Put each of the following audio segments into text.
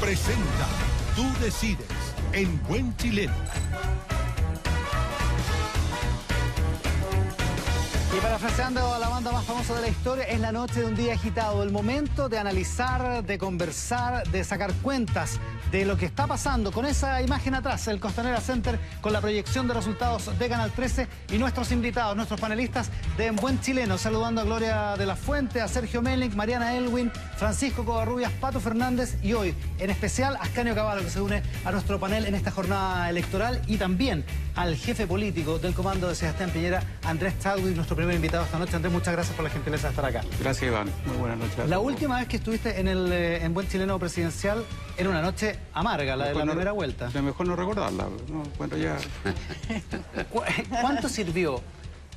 presenta Tú Decides en Buen Chileno. Y parafraseando a la banda más famosa de la historia, es la noche de un día agitado, el momento de analizar, de conversar, de sacar cuentas de lo que está pasando con esa imagen atrás, el Costanera Center, con la proyección de resultados de Canal 13 y nuestros invitados, nuestros panelistas de En Buen Chileno, saludando a Gloria de la Fuente, a Sergio Melnik, Mariana Elwin, Francisco Covarrubias, Pato Fernández y hoy, en especial, Ascanio Cavallo, que se une a nuestro panel en esta jornada electoral, y también al jefe político del comando de Sebastián Piñera, Andrés Chadwick, nuestro primer invitado esta noche. Andrés, muchas gracias por la gentileza de estar acá. Gracias, Iván. Muy buenas noches. La última vez que estuviste en el En Buen Chileno presidencial era una noche amarga, la de la primera vuelta. Es mejor no recordarla. No, bueno, ya... ¿Cuánto sirvió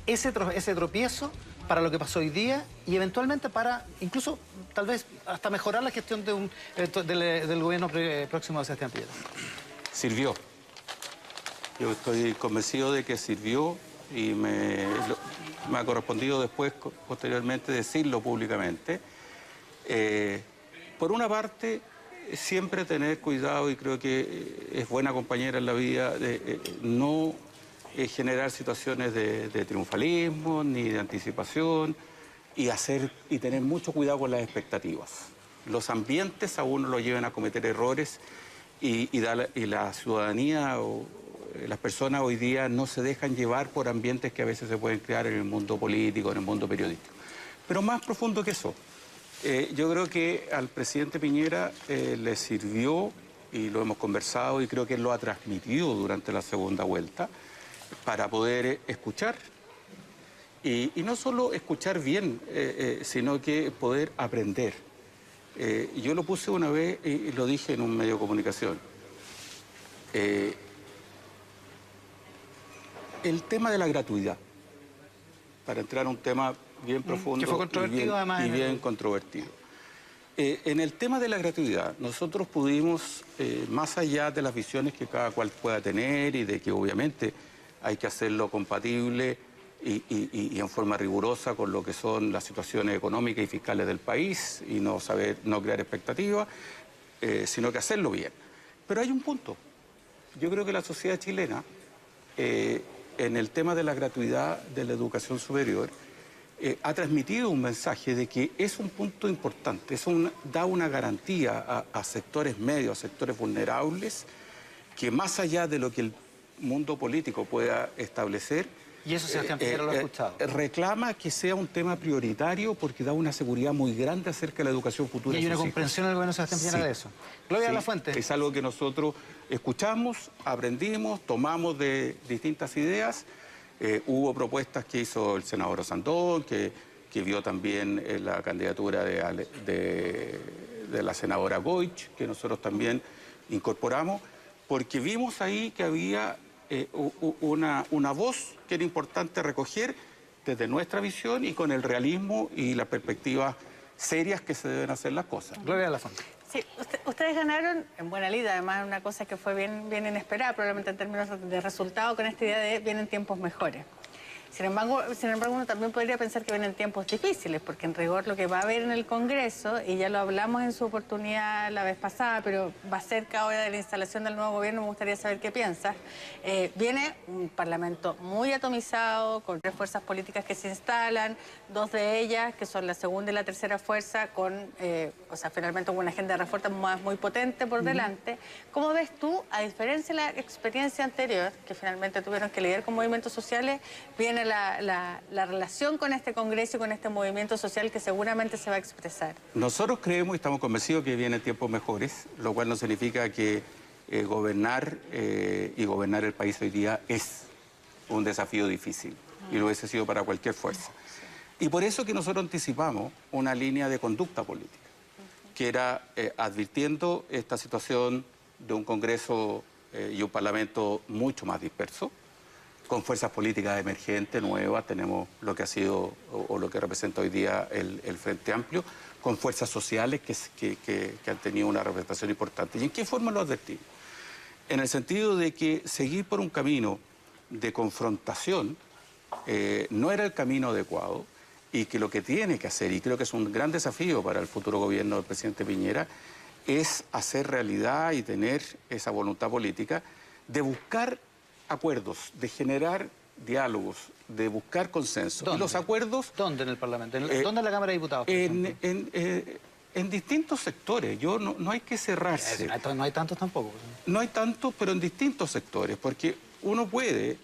ese tropiezo para lo que pasó hoy día y eventualmente para, incluso, tal vez, hasta mejorar la gestión del gobierno próximo de Sebastián Piñera? Sirvió. Yo estoy convencido de que sirvió y me ha correspondido después, posteriormente, decirlo públicamente. Por una parte, siempre tener cuidado, y creo que es buena compañera en la vida, de no generar situaciones de triunfalismo ni de anticipación y tener mucho cuidado con las expectativas. Los ambientes a uno lo llevan a cometer errores y la ciudadanía o las personas hoy día no se dejan llevar por ambientes que a veces se pueden crear en el mundo político, en el mundo periodístico. Pero más profundo que eso, yo creo que al presidente Piñera le sirvió, y lo hemos conversado, y creo que él lo ha transmitido durante la segunda vuelta, para poder escuchar. Y no solo escuchar bien, sino que poder aprender. Yo lo puse una vez y lo dije en un medio de comunicación. El tema de la gratuidad, para entrar a un tema bien profundo, que fue controvertido, además, y bien controvertido. En el tema de la gratuidad, nosotros pudimos, más allá de las visiones que cada cual pueda tener y de que obviamente hay que hacerlo compatible y en forma rigurosa con lo que son las situaciones económicas y fiscales del país y no crear expectativas, sino que hacerlo bien. Pero hay un punto. Yo creo que la sociedad chilena, en el tema de la gratuidad de la educación superior, ha transmitido un mensaje de que es un punto importante, da una garantía a sectores medios, a sectores vulnerables, que más allá de lo que el mundo político pueda establecer, y eso Sebastián Piñera lo ha escuchado, reclama que sea un tema prioritario porque da una seguridad muy grande acerca de la educación futura. Y hay una comprensión del gobierno de Sebastián Piñera de eso. Gloria de la Fuente. Es algo que nosotros escuchamos, aprendimos, tomamos de distintas ideas. Hubo propuestas que hizo el senador Osandón, que vio también la candidatura de la senadora Goich, que nosotros también incorporamos, porque vimos ahí que había una voz que era importante recoger desde nuestra visión y con el realismo y las perspectivas serias que se deben hacer las cosas. Gloria de la Fuente. Sí, ustedes ganaron en buena lid, además una cosa que fue bien inesperada, probablemente en términos de resultado, con esta idea de vienen tiempos mejores. Sin embargo, uno también podría pensar que vienen tiempos difíciles, porque en rigor lo que va a haber en el Congreso, y ya lo hablamos en su oportunidad la vez pasada, pero va cerca ahora de la instalación del nuevo gobierno, me gustaría saber qué piensas. Viene un Parlamento muy atomizado, con 3 fuerzas políticas que se instalan, 2 de ellas, que son la segunda y la tercera fuerza, finalmente con una agenda de reforma muy potente por delante. ¿Cómo ves tú, a diferencia de la experiencia anterior, que finalmente tuvieron que lidiar con movimientos sociales, viene la relación con este Congreso y con este movimiento social que seguramente se va a expresar? Nosotros creemos y estamos convencidos que vienen tiempos mejores, lo cual no significa que gobernar el país hoy día es un desafío difícil, y lo hubiese sido para cualquier fuerza. Y por eso que nosotros anticipamos una línea de conducta política, que era advirtiendo esta situación de un Congreso y un Parlamento mucho más disperso, con fuerzas políticas emergentes, nuevas. Tenemos lo que ha sido o lo que representa hoy día el Frente Amplio, con fuerzas sociales que han tenido una representación importante. ¿Y en qué forma lo advertimos? En el sentido de que seguir por un camino de confrontación no era el camino adecuado, y que lo que tiene que hacer, y creo que es un gran desafío para el futuro gobierno del presidente Piñera, es hacer realidad y tener esa voluntad política de buscar acuerdos, de generar diálogos, de buscar consenso. ¿Dónde? Y los acuerdos... ¿Dónde en el Parlamento? ¿Dónde en la Cámara de Diputados, por ejemplo? En distintos sectores. No hay que cerrarse. No hay tantos tampoco. No hay tantos, pero en distintos sectores, porque uno puede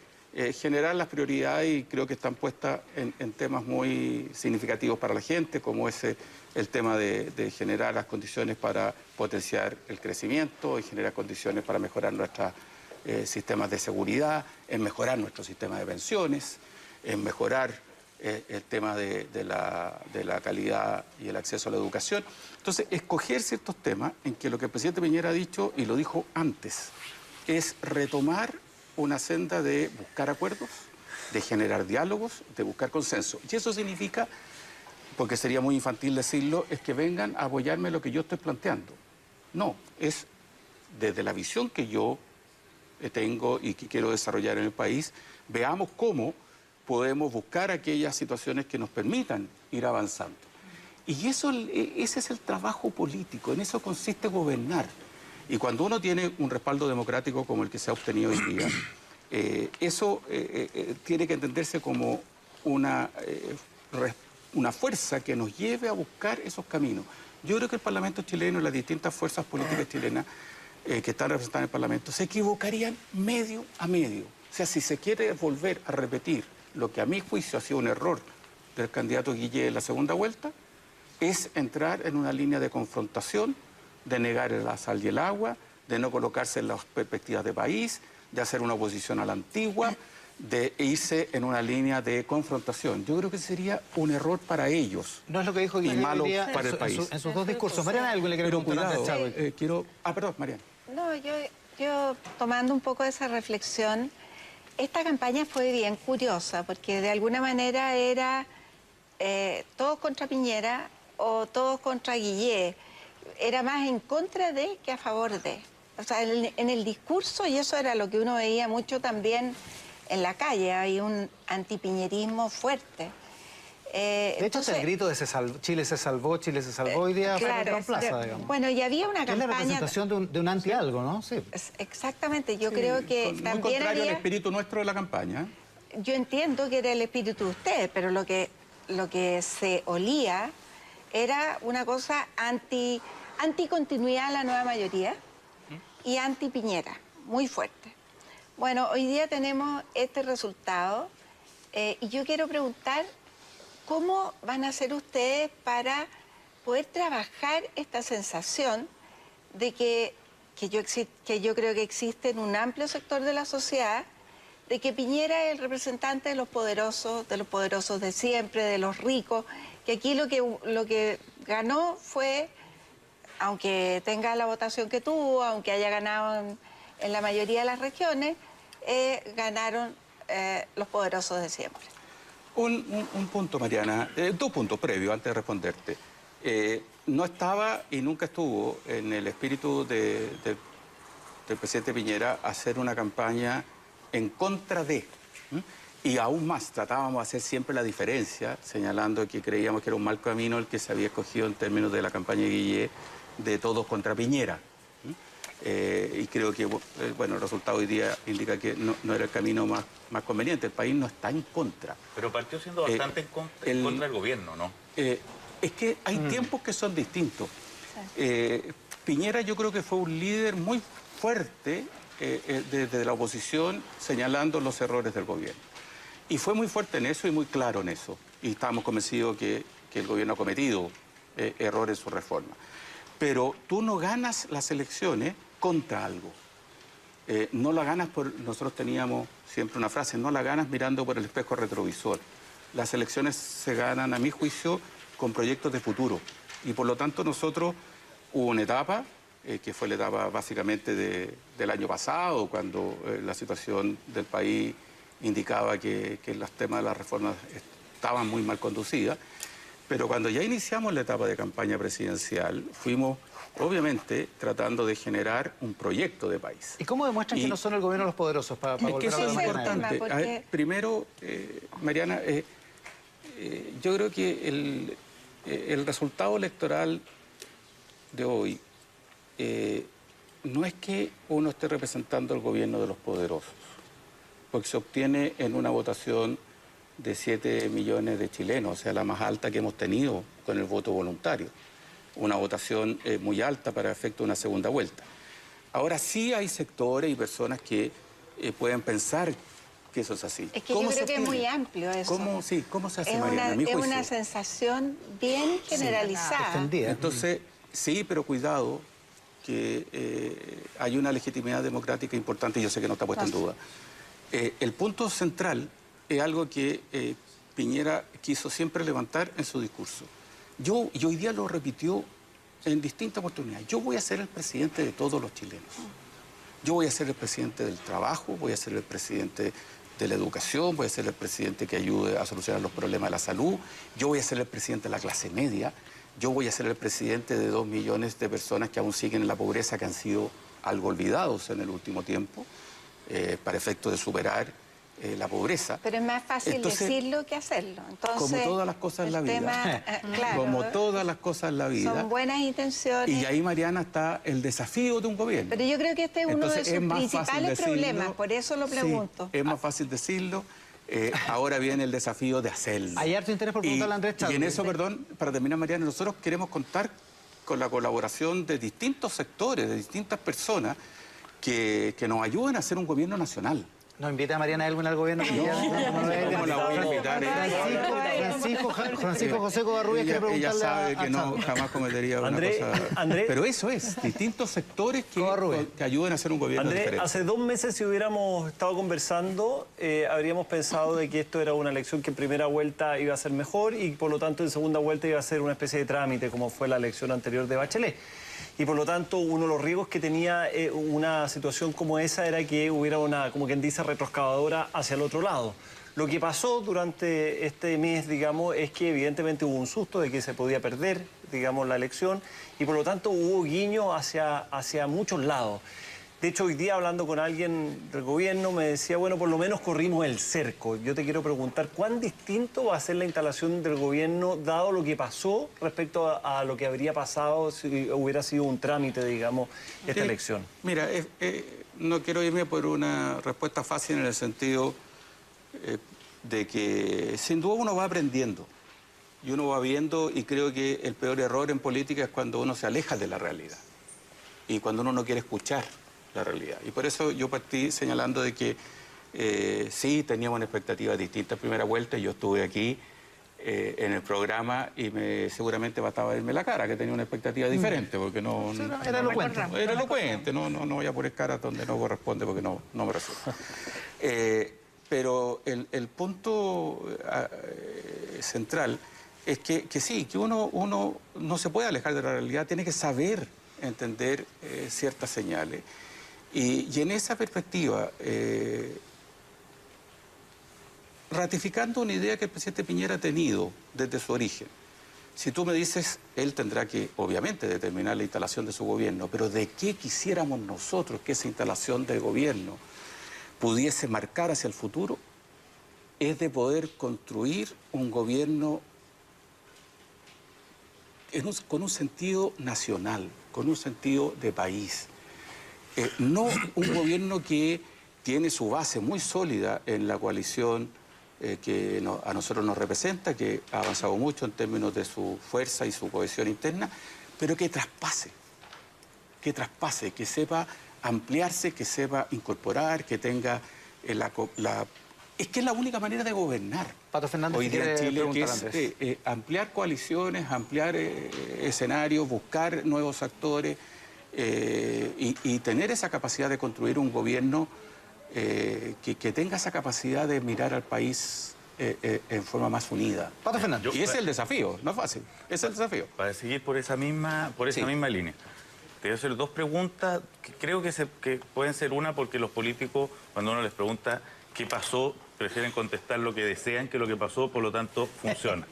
generar las prioridades y creo que están puestas en temas muy significativos para la gente, como es el tema de generar las condiciones para potenciar el crecimiento y generar condiciones para mejorar nuestros sistemas de seguridad, en mejorar nuestro sistema de pensiones, en mejorar el tema de la calidad y el acceso a la educación. Entonces, escoger ciertos temas en que lo que el presidente Piñera ha dicho, y lo dijo antes, es retomar una senda de buscar acuerdos, de generar diálogos, de buscar consenso. Y eso significa, porque sería muy infantil decirlo, es que vengan a apoyarme lo que yo estoy planteando. No, es desde la visión que yo tengo y que quiero desarrollar en el país, veamos cómo podemos buscar aquellas situaciones que nos permitan ir avanzando. Y ese es el trabajo político, en eso consiste gobernar. Y cuando uno tiene un respaldo democrático como el que se ha obtenido hoy día, eso tiene que entenderse como una fuerza que nos lleve a buscar esos caminos. Yo creo que el Parlamento chileno y las distintas fuerzas políticas chilenas que están representadas en el Parlamento se equivocarían medio a medio. O sea, si se quiere volver a repetir lo que a mi juicio ha sido un error del candidato Guillé en la segunda vuelta, es entrar en una línea de confrontación, de negar la sal y el agua, de no colocarse en las perspectivas de país, de hacer una oposición a la antigua, de irse en una línea de confrontación. Yo creo que sería un error para ellos. No es lo que dijo Guillermo y malo hoy día para el país. en sus dos discursos. Mariana, algo le quiero Pero preguntar antes, cuidado, Chadwick. perdón, Mariana. No, yo tomando un poco de esa reflexión, esta campaña fue bien curiosa, porque de alguna manera era todos contra Piñera o todos contra Guillé. Era más en contra de que a favor de. O sea, en el discurso, y eso era lo que uno veía mucho también en la calle, hay un antipiñerismo fuerte. De hecho, es el grito de Chile se salvó, Chile se salvó hoy día claro, en plaza, digamos. Bueno, y había una campaña... Es la representación de un anti-algo, ¿no? Sí. Exactamente, yo creo que muy también contrario había... al espíritu nuestro de la campaña. Yo entiendo que era el espíritu de ustedes, pero lo que se olía era una cosa anticontinuidad a la nueva mayoría y anti-Piñera, muy fuerte. Bueno, hoy día tenemos este resultado y yo quiero preguntar cómo van a hacer ustedes para poder trabajar esta sensación de que yo creo que existe en un amplio sector de la sociedad, de que Piñera es el representante de los poderosos de siempre, de los ricos, que aquí lo que ganó fue, aunque tenga la votación que tuvo, aunque haya ganado en la mayoría de las regiones, ganaron los poderosos de siempre. Un punto, Mariana, dos puntos previos antes de responderte. No estaba y nunca estuvo en el espíritu del presidente Piñera hacer una campaña en contra de. Y aún más, tratábamos de hacer siempre la diferencia, señalando que creíamos que era un mal camino el que se había escogido en términos de la campaña de Guillé, de todos contra Piñera. Y creo que bueno, el resultado hoy día indica que no era el camino más conveniente. El país no está en contra. Pero partió siendo bastante en contra del gobierno, ¿no? Es que hay tiempos que son distintos. Piñera yo creo que fue un líder muy fuerte desde la oposición señalando los errores del gobierno. Y fue muy fuerte en eso y muy claro en eso. Y estábamos convencidos que el gobierno ha cometido errores en su reforma. Pero tú no ganas las elecciones contra algo. No la ganas nosotros teníamos siempre una frase, no la ganas mirando por el espejo retrovisor. Las elecciones se ganan, a mi juicio, con proyectos de futuro. Y por lo tanto nosotros hubo una etapa, que fue la etapa básicamente del año pasado, cuando la situación del país indicaba que los temas de las reformas estaban muy mal conducidas. Pero cuando ya iniciamos la etapa de campaña presidencial, fuimos, obviamente, tratando de generar un proyecto de país. ¿Y cómo demuestran que no son el gobierno los poderosos? Para es que eso es importante. porque... A ver, primero, Mariana, yo creo que el resultado electoral de hoy no es que uno esté representando al gobierno de los poderosos, porque se obtiene en una votación de 7 millones de chilenos, o sea, la más alta que hemos tenido con el voto voluntario. Una votación muy alta para efecto de una segunda vuelta. Ahora sí hay sectores y personas que pueden pensar que eso es así. Es que yo creo que es muy amplio eso. ¿Cómo se hace, es Mariana? es una sensación bien generalizada. Extendida. Entonces, sí, pero cuidado, que hay una legitimidad democrática importante y yo sé que no está puesta en duda. El punto central es algo que Piñera quiso siempre levantar en su discurso. Y hoy día lo repitió en distintas oportunidades. Yo voy a ser el presidente de todos los chilenos. Yo voy a ser el presidente del trabajo, voy a ser el presidente de la educación, voy a ser el presidente que ayude a solucionar los problemas de la salud, yo voy a ser el presidente de la clase media, yo voy a ser el presidente de 2 millones de personas que aún siguen en la pobreza, que han sido algo olvidados en el último tiempo, para efecto de superar la pobreza. Pero es más fácil decirlo que hacerlo. Entonces, como todas las cosas en la vida. Claro, como todas las cosas en la vida. son buenas intenciones. Y ahí, Mariana, está el desafío de un gobierno. Pero yo creo que este es uno de sus principales problemas, por eso lo pregunto. Sí, es más fácil decirlo. Ahora viene el desafío de hacerlo. Hay harto interés por preguntarle a Andrés Chadwick. Y en eso, perdón, para terminar, Mariana, nosotros queremos contar con la colaboración de distintos sectores, de distintas personas que nos ayuden a hacer un gobierno nacional. ¿Nos invita a Mariana Elwin al gobierno? ¿Cómo la voy a invitar? Francisco José Covarrubias quiere preguntarle ella sabe a que no, Chadwick. jamás cometería una cosa... Pero eso es, distintos sectores que ayuden a hacer un gobierno diferente. Hace 2 meses, si hubiéramos estado conversando, habríamos pensado de que esto era una elección que en primera vuelta iba a ser mejor y por lo tanto en segunda vuelta iba a ser una especie de trámite, como fue la elección anterior de Bachelet. Y por lo tanto, uno de los riesgos que tenía una situación como esa era que hubiera una, como quien dice, retroexcavadora hacia el otro lado. Lo que pasó durante este mes, digamos, es que evidentemente hubo un susto de que se podía perder, digamos, la elección y por lo tanto hubo guiño hacia muchos lados. De hecho, hoy día hablando con alguien del gobierno me decía, bueno, por lo menos corrimos el cerco. Yo te quiero preguntar, ¿cuán distinto va a ser la instalación del gobierno dado lo que pasó respecto a lo que habría pasado si hubiera sido un trámite, digamos, esta elección? Mira, no quiero irme por una respuesta fácil en el sentido de que sin duda uno va aprendiendo y uno va viendo y creo que el peor error en política es cuando uno se aleja de la realidad y cuando uno no quiere escuchar la realidad. Y por eso yo partí señalando de que sí teníamos una expectativa distinta en primera vuelta. Yo estuve aquí en el programa y seguramente bastaba verme la cara, que tenía una expectativa diferente, porque no... Era elocuente. Era elocuente, no voy a poner cara donde no corresponde porque no me resulta. Pero el punto central es que sí, que uno no se puede alejar de la realidad, tiene que saber entender ciertas señales. Y en esa perspectiva, ratificando una idea que el presidente Piñera ha tenido desde su origen, si tú me dices, él tendrá que, obviamente, determinar la instalación de su gobierno, pero ¿de qué quisiéramos nosotros que esa instalación de gobierno pudiese marcar hacia el futuro? Es de poder construir un gobierno con un sentido nacional, con un sentido de país. No un gobierno que tiene su base muy sólida en la coalición que a nosotros nos representa, que ha avanzado mucho en términos de su fuerza y su cohesión interna, pero que traspase, que sepa ampliarse, que sepa incorporar, que tenga Es que es la única manera de gobernar. Pato Fernández, hoy día en Chile, que es ampliar coaliciones, ampliar escenarios, buscar nuevos actores y tener esa capacidad de construir un gobierno que tenga esa capacidad de mirar al país en forma más unida. Pato Fernández. Y ese es el desafío, no es fácil, ese es el desafío. Para seguir por esa misma línea. Te voy a hacer 2 preguntas que creo que pueden ser una porque los políticos, cuando uno les pregunta qué pasó, prefieren contestar lo que desean que lo que pasó, por lo tanto, funciona.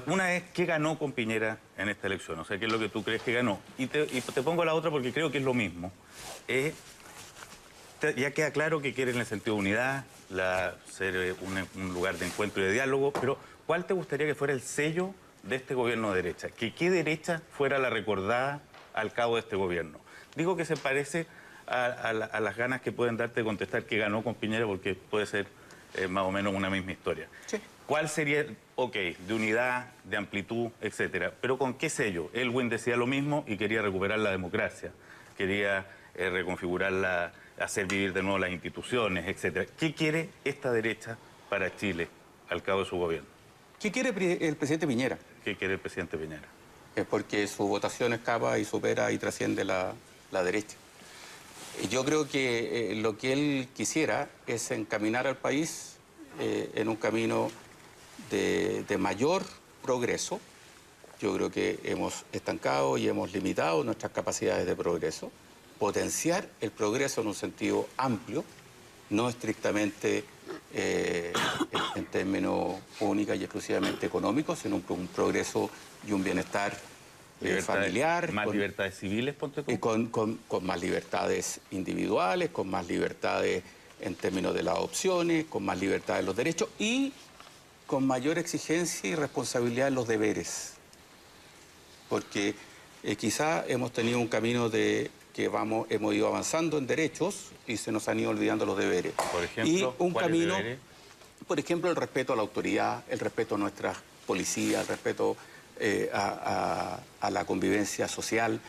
Una es, ¿qué ganó con Piñera en esta elección? O sea, ¿qué es lo que tú crees que ganó? Y te pongo la otra porque creo que es lo mismo. Ya queda claro que quieren el sentido de unidad, ser un lugar de encuentro y de diálogo, pero ¿cuál te gustaría que fuera el sello de este gobierno de derecha? ¿Que qué derecha fuera la recordada al cabo de este gobierno. Digo que se parece a las ganas que pueden darte de contestar que ganó con Piñera, porque puede ser más o menos una misma historia. Sí. ¿Cuál sería, de unidad, de amplitud, etcétera? Pero ¿con qué sello? Elwin decía lo mismo y quería recuperar la democracia, quería reconfigurarla, hacer vivir de nuevo las instituciones, etcétera. ¿Qué quiere esta derecha para Chile al cabo de su gobierno? ¿Qué quiere el presidente Piñera? ¿Qué quiere el presidente Piñera? Porque su votación escapa y supera y trasciende la derecha. Yo creo que lo que él quisiera es encaminar al país en un camino de mayor progreso. Yo creo que hemos estancado y hemos limitado nuestras capacidades de progreso. Potenciar el progreso en un sentido amplio, no estrictamente en términos única y exclusivamente económicos, sino un progreso y un bienestar familiar. ¿Más libertades civiles, ponte tú? Con más libertades individuales, con más libertades en términos de las opciones, con más libertades en los derechos y con mayor exigencia y responsabilidad en los deberes. Porque quizá hemos tenido un camino que hemos ido avanzando en derechos y se nos han ido olvidando los deberes. Por ejemplo, y un camino, deberes? por ejemplo, el respeto a la autoridad, el respeto a nuestras policías, el respeto a la convivencia social,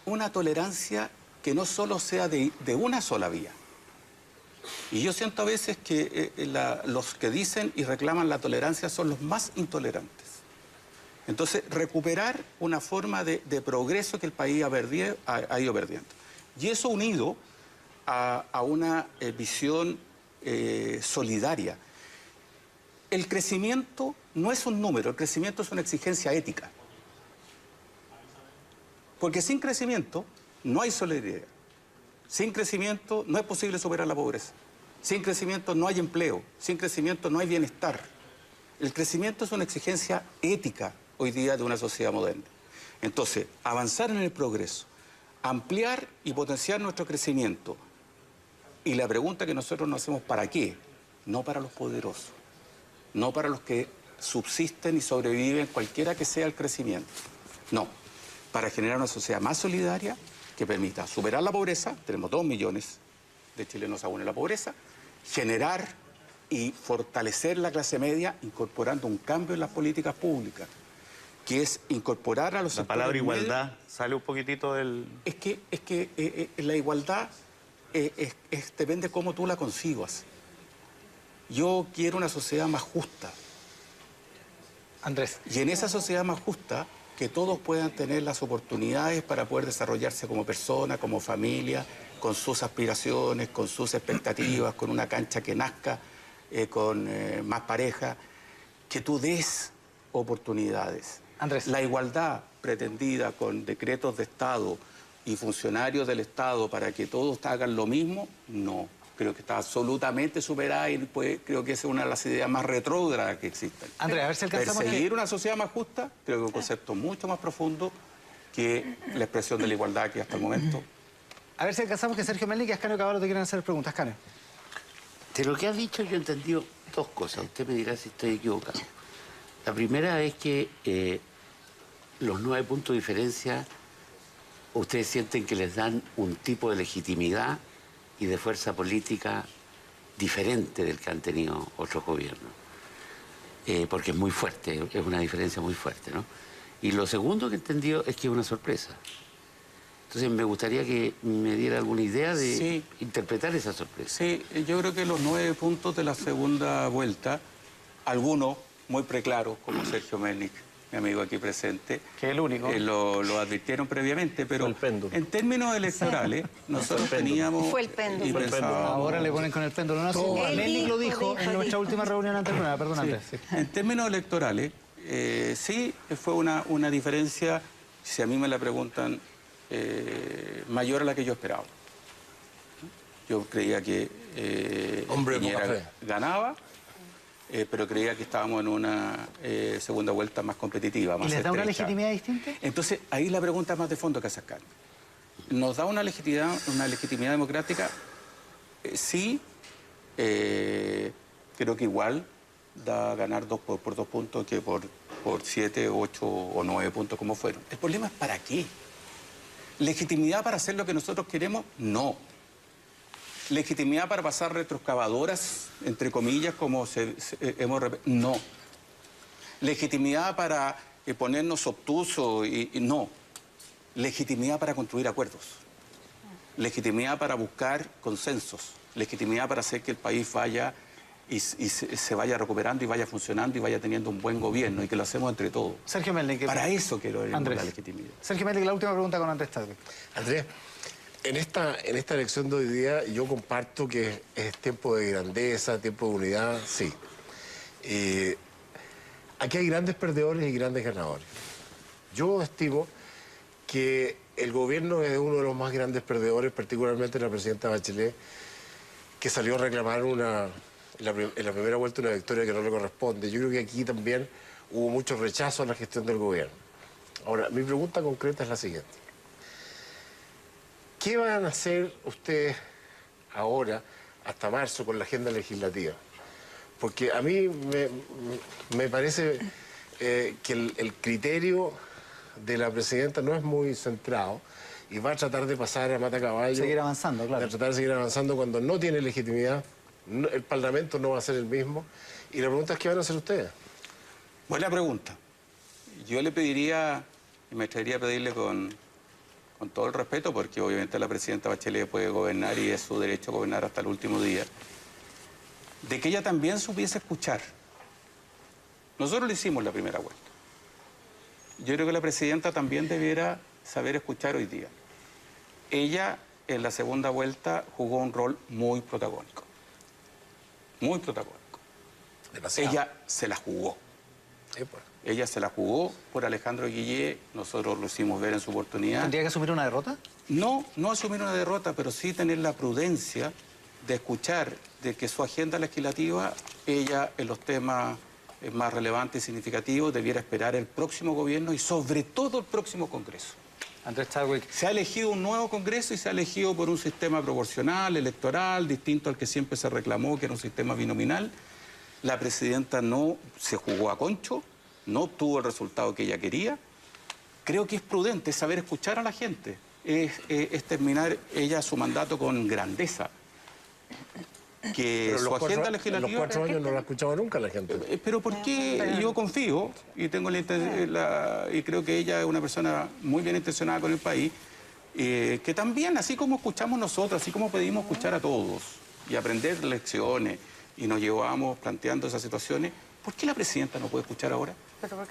una tolerancia que no solo sea de una sola vía. Y yo siento a veces que los que dicen y reclaman la tolerancia son los más intolerantes. Entonces, recuperar una forma de progreso que el país ha ido perdiendo. Y eso unido a una visión solidaria. El crecimiento no es un número, el crecimiento es una exigencia ética. Porque sin crecimiento no hay solidaridad. Sin crecimiento no es posible superar la pobreza. Sin crecimiento no hay empleo. Sin crecimiento no hay bienestar. El crecimiento es una exigencia ética hoy día de una sociedad moderna. Entonces, avanzar en el progreso, ampliar y potenciar nuestro crecimiento. Y la pregunta que nosotros nos hacemos, ¿para qué? No para los poderosos, no para los que subsisten y sobreviven cualquiera que sea el crecimiento. No, para generar una sociedad más solidaria que permita superar la pobreza, tenemos 2 millones de chilenos aún en la pobreza, generar y fortalecer la clase media incorporando un cambio en las políticas públicas, que es incorporar a los La palabra igualdad sale un poquitito del... Es que la igualdad depende de cómo tú la concibas. Yo quiero una sociedad más justa. Andrés. Y en esa sociedad más justa, que todos puedan tener las oportunidades para poder desarrollarse como persona, como familia, con sus aspiraciones, con sus expectativas, con una cancha que nazca, con más pareja, que tú des oportunidades. Andrés. La igualdad pretendida con decretos de Estado y funcionarios del Estado para que todos hagan lo mismo, no. Creo que está absolutamente superada y creo que es una de las ideas más retrógradas que existen. Andrés, a ver si alcanzamos Perseguir una sociedad más justa, creo que es un concepto mucho más profundo que la expresión de la igualdad que hasta el momento. A ver si alcanzamos que Sergio Melnik y Ascanio Caballo te quieren hacer preguntas. Ascanio. De lo que has dicho yo he entendido 2 cosas. Usted me dirá si estoy equivocado. La primera es que los 9 puntos de diferencia, ustedes sienten que les dan un tipo de legitimidad y de fuerza política diferente del que han tenido otros gobiernos. Porque es muy fuerte, es una diferencia muy fuerte, ¿no? Y lo segundo que he entendido es que es una sorpresa. Entonces me gustaría que me diera alguna idea de interpretar esa sorpresa. Sí, yo creo que los 9 puntos de la segunda vuelta, algunos muy preclaros, como Sergio Melnik, mi amigo aquí presente, que es el único, lo advirtieron previamente, pero el péndulo. En términos electorales, nosotros teníamos... Fue el péndulo. y pensábamos- Ahora le ponen con el péndulo. No, Melnik lo dijo en nuestra última reunión anterior. Perdón, Sí. Andrés. Sí. En términos electorales, sí fue una diferencia, si a mí me la preguntan, mayor a la que yo esperaba. Yo creía que Piñera ganaba, pero creía que estábamos en una segunda vuelta más competitiva, más ¿Y les da una estrecha. legitimidad distinta? Entonces, ahí la pregunta es más de fondo que sacar. ¿Nos da una legitimidad democrática? Sí, creo que igual da ganar por 2 puntos que por 7, 8 o 9 puntos como fueron. El problema es ¿para qué? ¿Legitimidad para hacer lo que nosotros queremos? No. ¿Legitimidad para pasar retroexcavadoras, entre comillas, como no. ¿Legitimidad para ponernos obtusos? No. Legitimidad para construir acuerdos. Legitimidad para buscar consensos. Legitimidad para hacer que el país vaya y se vaya recuperando y vaya funcionando y vaya teniendo un buen gobierno y que lo hacemos entre todos. Sergio Melnik. Para eso quiero la legitimidad. Sergio Melnik, la última pregunta con Andrés Chadwick. Andrés, en esta elección de hoy día yo comparto que es tiempo de grandeza, tiempo de unidad, sí. Aquí hay grandes perdedores y grandes ganadores. Yo estimo que el gobierno es uno de los más grandes perdedores, particularmente la presidenta Bachelet, que salió a reclamar en la primera vuelta una victoria que no le corresponde. Yo creo que aquí también hubo mucho rechazo a la gestión del gobierno. Ahora, mi pregunta concreta es la siguiente. ¿Qué van a hacer ustedes ahora, hasta marzo, con la agenda legislativa? Porque a mí me parece que el criterio de la presidenta no es muy centrado y va a tratar de pasar a mata caballo. Seguir avanzando, claro. Va a tratar de seguir avanzando cuando no tiene legitimidad. El Parlamento no va a ser el mismo. Y la pregunta es, ¿qué van a hacer ustedes? Buena pregunta. Yo le pediría, y me atrevería a pedirle con todo el respeto, porque obviamente la presidenta Bachelet puede gobernar y es su derecho a gobernar hasta el último día, de que ella también supiese escuchar. Nosotros lo hicimos la primera vuelta. Yo creo que la presidenta también debiera saber escuchar hoy día. Ella, en la segunda vuelta, jugó un rol muy protagónico. Muy protagónico. Demasiado. Ella se la jugó. Sí, pues. Ella se la jugó por Alejandro Guillé, nosotros lo hicimos ver en su oportunidad. ¿Tendría que asumir una derrota? No asumir una derrota, pero sí tener la prudencia de escuchar de que su agenda legislativa, ella en los temas más relevantes y significativos, debiera esperar el próximo gobierno y sobre todo el próximo Congreso. Andrés Chadwick. Se ha elegido un nuevo Congreso y se ha elegido por un sistema proporcional, electoral, distinto al que siempre se reclamó, que era un sistema binominal. La presidenta no se jugó a concho, no obtuvo el resultado que ella quería. Creo que es prudente saber escuchar a la gente, es terminar ella su mandato con grandeza. Que Pero su agenda legislativa... En los 4 años no la ha escuchado nunca la gente. Pero ¿por qué? Yo confío y tengo y creo que ella es una persona muy bien intencionada con el país, que también, así como escuchamos nosotros, así como pedimos escuchar a todos y aprender lecciones y nos llevamos planteando esas situaciones, ¿por qué la presidenta no puede escuchar ahora?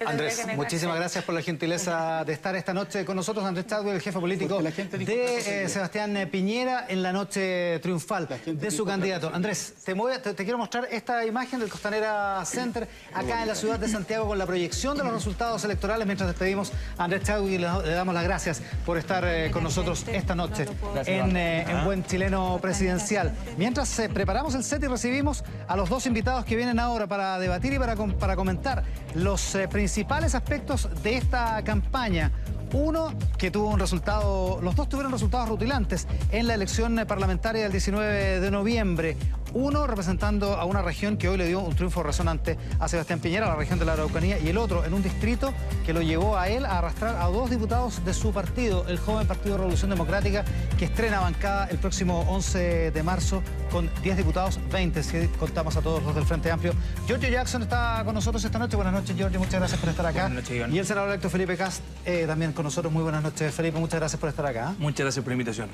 Andrés, muchísimas gracias por la gentileza de estar esta noche con nosotros. Andrés Chadwick, el jefe político de Sebastián Piñera en la noche triunfal de su candidato. Andrés, te quiero mostrar esta imagen del Costanera Center acá en la ciudad de Santiago con la proyección de los resultados electorales. Mientras despedimos a Andrés Chadwick y le damos las gracias por estar con nosotros esta noche en Buen Chileno Presidencial. Mientras preparamos el set y recibimos a los dos invitados que vienen ahora para debatir y para comentar los principales aspectos de esta campaña. Uno que tuvo un resultado, los dos tuvieron resultados rutilantes en la elección parlamentaria del 19 de noviembre. Uno representando a una región que hoy le dio un triunfo resonante a Sebastián Piñera, la región de la Araucanía, y el otro en un distrito que lo llevó a él a arrastrar a 2 diputados de su partido, el joven Partido Revolución Democrática, que estrena bancada el próximo 11 de marzo con 10 diputados, 20 si contamos a todos los del Frente Amplio. Giorgio Jackson está con nosotros esta noche. Buenas noches, Giorgio, muchas gracias por estar acá. Buenas noches, Iván. Y el senador electo Felipe Kast también con nosotros. Muy buenas noches, Felipe, muchas gracias por estar acá. Muchas gracias por la invitación.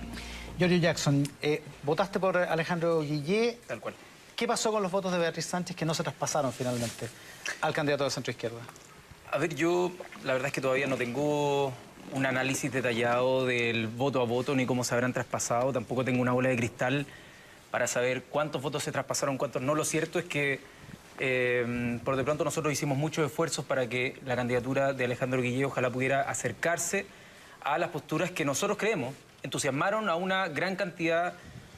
Giorgio Jackson, votaste por Alejandro Guillé. Tal cual. ¿Qué pasó con los votos de Beatriz Sánchez que no se traspasaron finalmente al candidato de centro izquierda? A ver, yo la verdad es que todavía no tengo un análisis detallado del voto a voto ni cómo se habrán traspasado. Tampoco tengo una bola de cristal para saber cuántos votos se traspasaron, cuántos no. Lo cierto es que por de pronto nosotros hicimos muchos esfuerzos para que la candidatura de Alejandro Guillé ojalá pudiera acercarse a las posturas que nosotros creemos entusiasmaron a una gran cantidad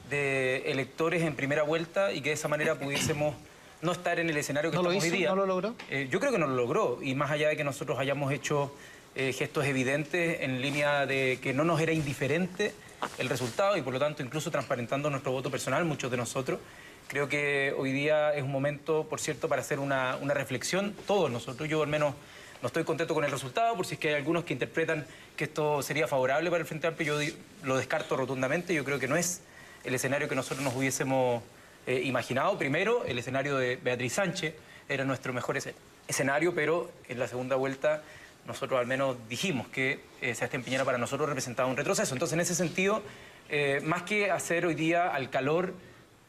de electores en primera vuelta y que de esa manera pudiésemos no estar en el escenario que estamos hoy día. ¿No lo logró? Yo creo que no lo logró, y más allá de que nosotros hayamos hecho gestos evidentes en línea de que no nos era indiferente el resultado y por lo tanto incluso transparentando nuestro voto personal, muchos de nosotros, Creo que hoy día es un momento, por cierto, para hacer una reflexión, todos nosotros. Yo al menos no estoy contento con el resultado, por si es que hay algunos que interpretan que esto sería favorable para el Frente Amplio, yo lo descarto rotundamente. Yo creo que no es el escenario que nosotros nos hubiésemos imaginado. Primero, el escenario de Beatriz Sánchez era nuestro mejor escenario, pero en la segunda vuelta nosotros al menos dijimos que Sebastián Piñera para nosotros representaba un retroceso. Entonces, en ese sentido, más que hacer hoy día al calor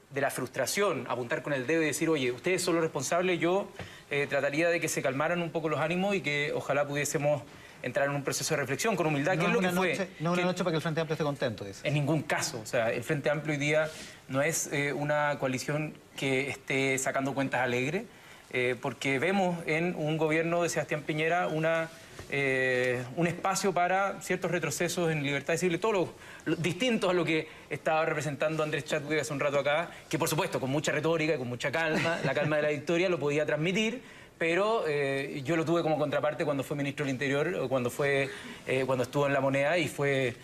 de la frustración, apuntar con el dedo y decir, oye, ustedes son los responsables, yo trataría de que se calmaran un poco los ánimos y que ojalá pudiésemos entrar en un proceso de reflexión con humildad, que es lo que fue. No es una noche para que el Frente Amplio esté contento, dice. En ningún caso. O sea, el Frente Amplio hoy día no es una coalición que esté sacando cuentas alegres, porque vemos en un gobierno de Sebastián Piñera un espacio para ciertos retrocesos en libertad civil, todos los distintos a lo que estaba representando Andrés Chadwick hace un rato acá, que por supuesto con mucha retórica y con mucha calma, la calma de la victoria lo podía transmitir, pero yo lo tuve como contraparte cuando fue ministro del Interior, o cuando estuvo en La Moneda, y fue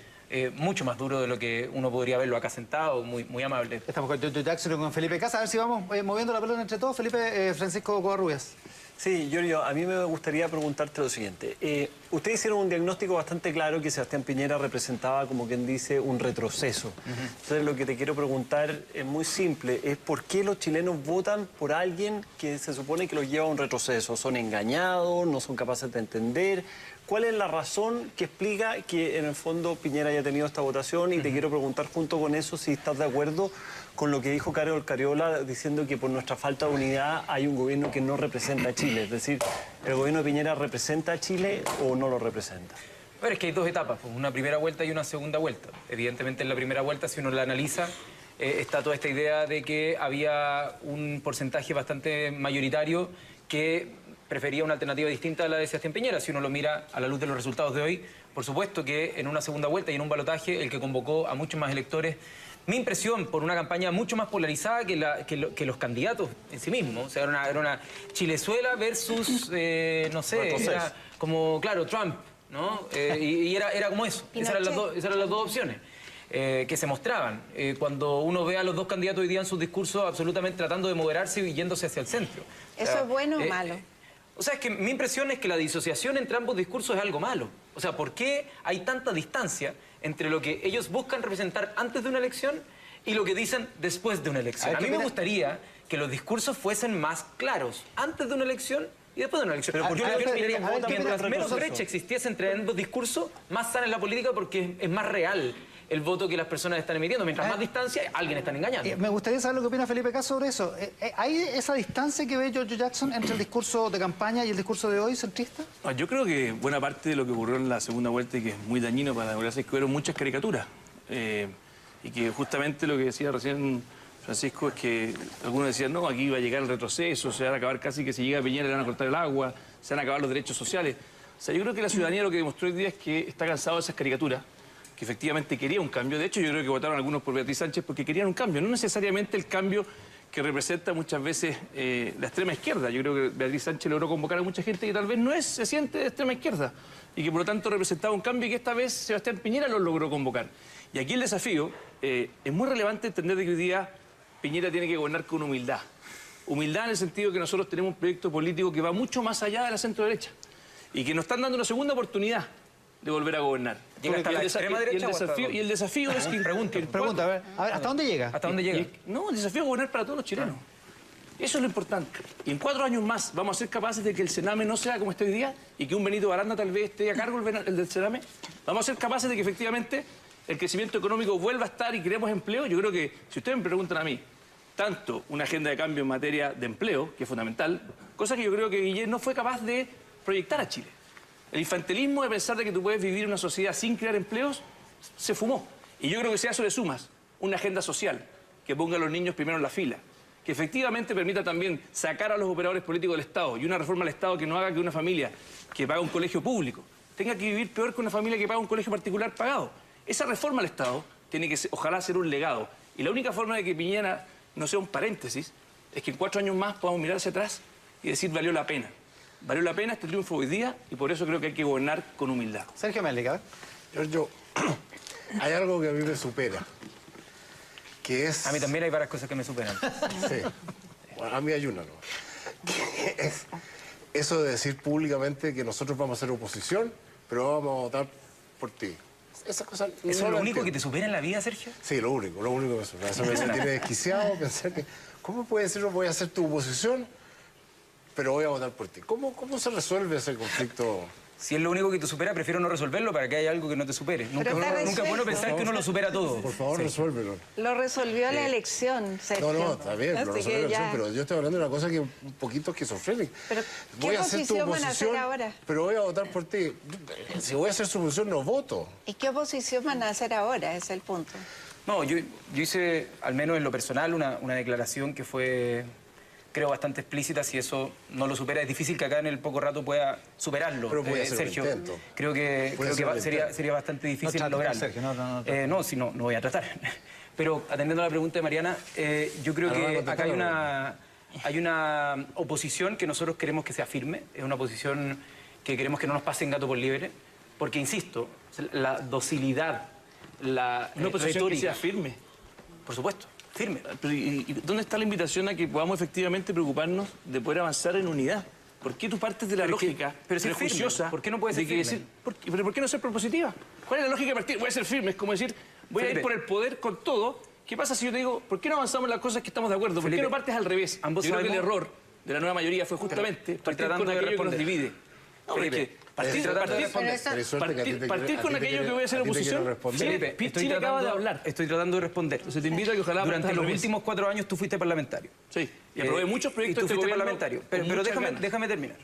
mucho más duro de lo que uno podría verlo acá sentado, muy amable. Estamos con Giorgio Jackson y con Felipe Casa. A ver si vamos moviendo la pelota entre todos. Felipe, Francisco Covarrubias. Sí, Giorgio, a mí me gustaría preguntarte lo siguiente. Ustedes hicieron un diagnóstico bastante claro que Sebastián Piñera representaba, como quien dice, un retroceso. Entonces, lo que te quiero preguntar es muy simple, es ¿por qué los chilenos votan por alguien que se supone que los lleva a un retroceso? ¿Son engañados? ¿No son capaces de entender? ¿Cuál es la razón que explica que, en el fondo, Piñera haya tenido esta votación? Y te quiero preguntar junto con eso si estás de acuerdo con lo que dijo Carol Cariola, diciendo que por nuestra falta de unidad hay un gobierno que no representa a Chile. Es decir, ¿el gobierno de Piñera representa a Chile o no lo representa? Pero es que hay dos etapas, pues, una primera vuelta y una segunda vuelta. Evidentemente en la primera vuelta, si uno la analiza, está toda esta idea de que había un porcentaje bastante mayoritario que prefería una alternativa distinta a la de Sebastián Piñera. Si uno lo mira a la luz de los resultados de hoy, por supuesto que en una segunda vuelta y en un balotaje, el que convocó a muchos más electores, mi impresión, por una campaña mucho más polarizada que los candidatos en sí mismos. O sea, era una Chilezuela versus, no sé, era como, claro, Trump, ¿no? Y era como eso. Esas eran las dos opciones que se mostraban. Cuando uno ve a los dos candidatos hoy día en sus discursos absolutamente tratando de moderarse y yéndose hacia el centro. ¿Eso es bueno o malo? O sea, es que mi impresión es que la disociación entre ambos discursos es algo malo. O sea, ¿por qué hay tanta distancia entre lo que ellos buscan representar antes de una elección y lo que dicen después de una elección? A mí me gustaría que los discursos fuesen más claros antes de una elección y después de una elección. Pero yo creo que mientras menos brecha existiese entre ambos discursos, más sana es la política, porque es más real el voto que las personas están emitiendo. Mientras más distancia, alguien está engañando. Me gustaría saber lo que opina Felipe Cas sobre eso. ¿Hay esa distancia que ve Giorgio Jackson entre el discurso de campaña y el discurso de hoy, centrista? Yo creo que buena parte de lo que ocurrió en la segunda vuelta, y que es muy dañino para la democracia, es que hubo muchas caricaturas. Y que justamente lo que decía recién Francisco es que algunos decían, no, aquí va a llegar el retroceso, se van a acabar, casi que si llega Piñera le van a cortar el agua, se van a acabar los derechos sociales. O sea, yo creo que la ciudadanía lo que demostró hoy día es que está cansado de esas caricaturas, que efectivamente quería un cambio. De hecho, yo creo que votaron algunos por Beatriz Sánchez porque querían un cambio, no necesariamente el cambio que representa muchas veces la extrema izquierda. Yo creo que Beatriz Sánchez logró convocar a mucha gente que tal vez no se siente de extrema izquierda y que por lo tanto representaba un cambio, y que esta vez Sebastián Piñera lo logró convocar. Y aquí el desafío es muy relevante entender de que hoy día Piñera tiene que gobernar con humildad. Humildad en el sentido de que nosotros tenemos un proyecto político que va mucho más allá de la centro-derecha y que nos están dando una segunda oportunidad de volver a gobernar. Y el desafío es que... Pregunta, a ver, ¿hasta dónde llega? ¿Hasta dónde llega? No, el desafío es gobernar para todos los chilenos. Eso es lo importante. Y en 4 años más vamos a ser capaces de que el Sename no sea como está hoy día y que un Benito Baranda tal vez esté a cargo el del Sename. Vamos a ser capaces de que efectivamente el crecimiento económico vuelva a estar y creemos empleo. Yo creo que, si ustedes me preguntan a mí, tanto una agenda de cambio en materia de empleo, que es fundamental, cosa que yo creo que Guillermo no fue capaz de proyectar a Chile. El infantilismo de pensar de que tú puedes vivir en una sociedad sin crear empleos se fumó. Y yo creo que si a eso le sumas una agenda social que ponga a los niños primero en la fila, que efectivamente permita también sacar a los operadores políticos del Estado, y una reforma del Estado que no haga que una familia que paga un colegio público tenga que vivir peor que una familia que paga un colegio particular pagado. Esa reforma al Estado tiene que, ojalá, ser un legado. Y la única forma de que Piñera no sea un paréntesis es que en 4 años más podamos mirar hacia atrás y decir valió la pena. Valió la pena este triunfo hoy día, y por eso creo que hay que gobernar con humildad. Sergio Mélica. Giorgio, hay algo que a mí me supera. que es... A mí también hay varias cosas que me superan. Sí. Bueno, a mí hay una, ¿no? Que es eso de decir públicamente que nosotros vamos a hacer oposición, pero vamos a votar por ti. Esa cosa ¿Eso es lo único que te supera en la vida, Sergio? Sí, lo único que me supera. Eso me tiene desquiciado pensar que... ¿Cómo puede decir voy a hacer tu oposición, pero voy a votar por ti? ¿Cómo se resuelve ese conflicto? Si es lo único que te supera, prefiero no resolverlo para que haya algo que no te supere. Nunca es bueno pensar que uno lo supera todo. Por favor, resuélvelo. Lo resolvió la elección, Sergio. No, está bien, lo Así resolvió la que elección, ya. pero yo estoy hablando de una cosa que es un poquito esquizofrénica. Pero, voy ¿qué a hacer tu oposición van a hacer oposición, ahora? pero voy a votar por ti. Si voy a hacer su oposición, no voto. ¿Y qué oposición van a hacer ahora? Ese es el punto. No, yo hice, al menos en lo personal, una declaración que fue, creo, bastante explícita. Si eso no lo supera, es difícil que acá en el poco rato pueda superarlo. Pero puede hacer Sergio, un intento. creo que sería bastante difícil lograrlo. Sergio, no voy a tratar. Pero atendiendo a la pregunta de Mariana, yo creo que acá hay una oposición que nosotros queremos que sea firme. Es una oposición que queremos que no nos pasen gato por liebre. Porque, insisto, la docilidad, la Una oposición que retórica, sea firme. por supuesto, firme. Pero, ¿y dónde está la invitación a que podamos efectivamente preocuparnos de poder avanzar en unidad? ¿Por qué tú partes de la lógica pero si es prejuiciosa? firme, ¿por qué no puedes ser de que firme? pero ¿por qué no ser propositiva? ¿Cuál es la lógica de partir? Voy a ser firme, es como decir, voy a ir por el poder con todo. ¿Qué pasa si yo te digo, ¿por qué no avanzamos en las cosas que estamos de acuerdo? ¿Por qué no partes al revés? Ambos Yo creo que el sabemos- error de la nueva mayoría fue justamente partir tratando con de aquello que nos responder. divide. No, pero es que partir con aquello que voy a hacer oposición. Chile acaba de hablar. Estoy tratando de responder. Entonces te invito a que ojalá Durante partas los al revés. últimos 4 años tú fuiste parlamentario. Sí, y aprobé muchos proyectos y tú de este fuiste gobierno parlamentario. con Pero muchas ganas. déjame terminar.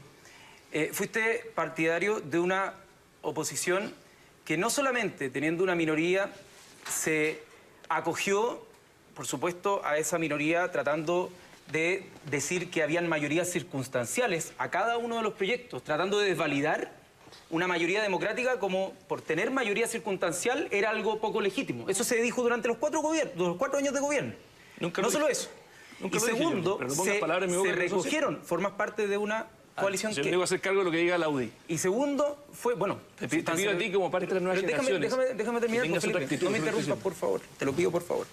Fuiste partidario de una oposición que no solamente teniendo una minoría se acogió, por supuesto, a esa minoría tratando de decir que habían mayorías circunstanciales a cada uno de los proyectos, tratando de desvalidar una mayoría democrática como por tener mayoría circunstancial era algo poco legítimo. Eso se dijo durante los 4 años de gobierno. Nunca No lo solo dije. eso. Nunca Y lo dije yo, segundo, pero no pongas palabras en mi boca se que no son recogieron, formas parte de una coalición Yo que... debo hacer cargo de lo que diga la UDI. Y segundo fue, bueno... Te pido a ti como parte de las nuevas pero generaciones. déjame terminar, que tengas Felipe. otra actitud, No me otra interrumpas, actitud. por favor. Te lo pido, por favor.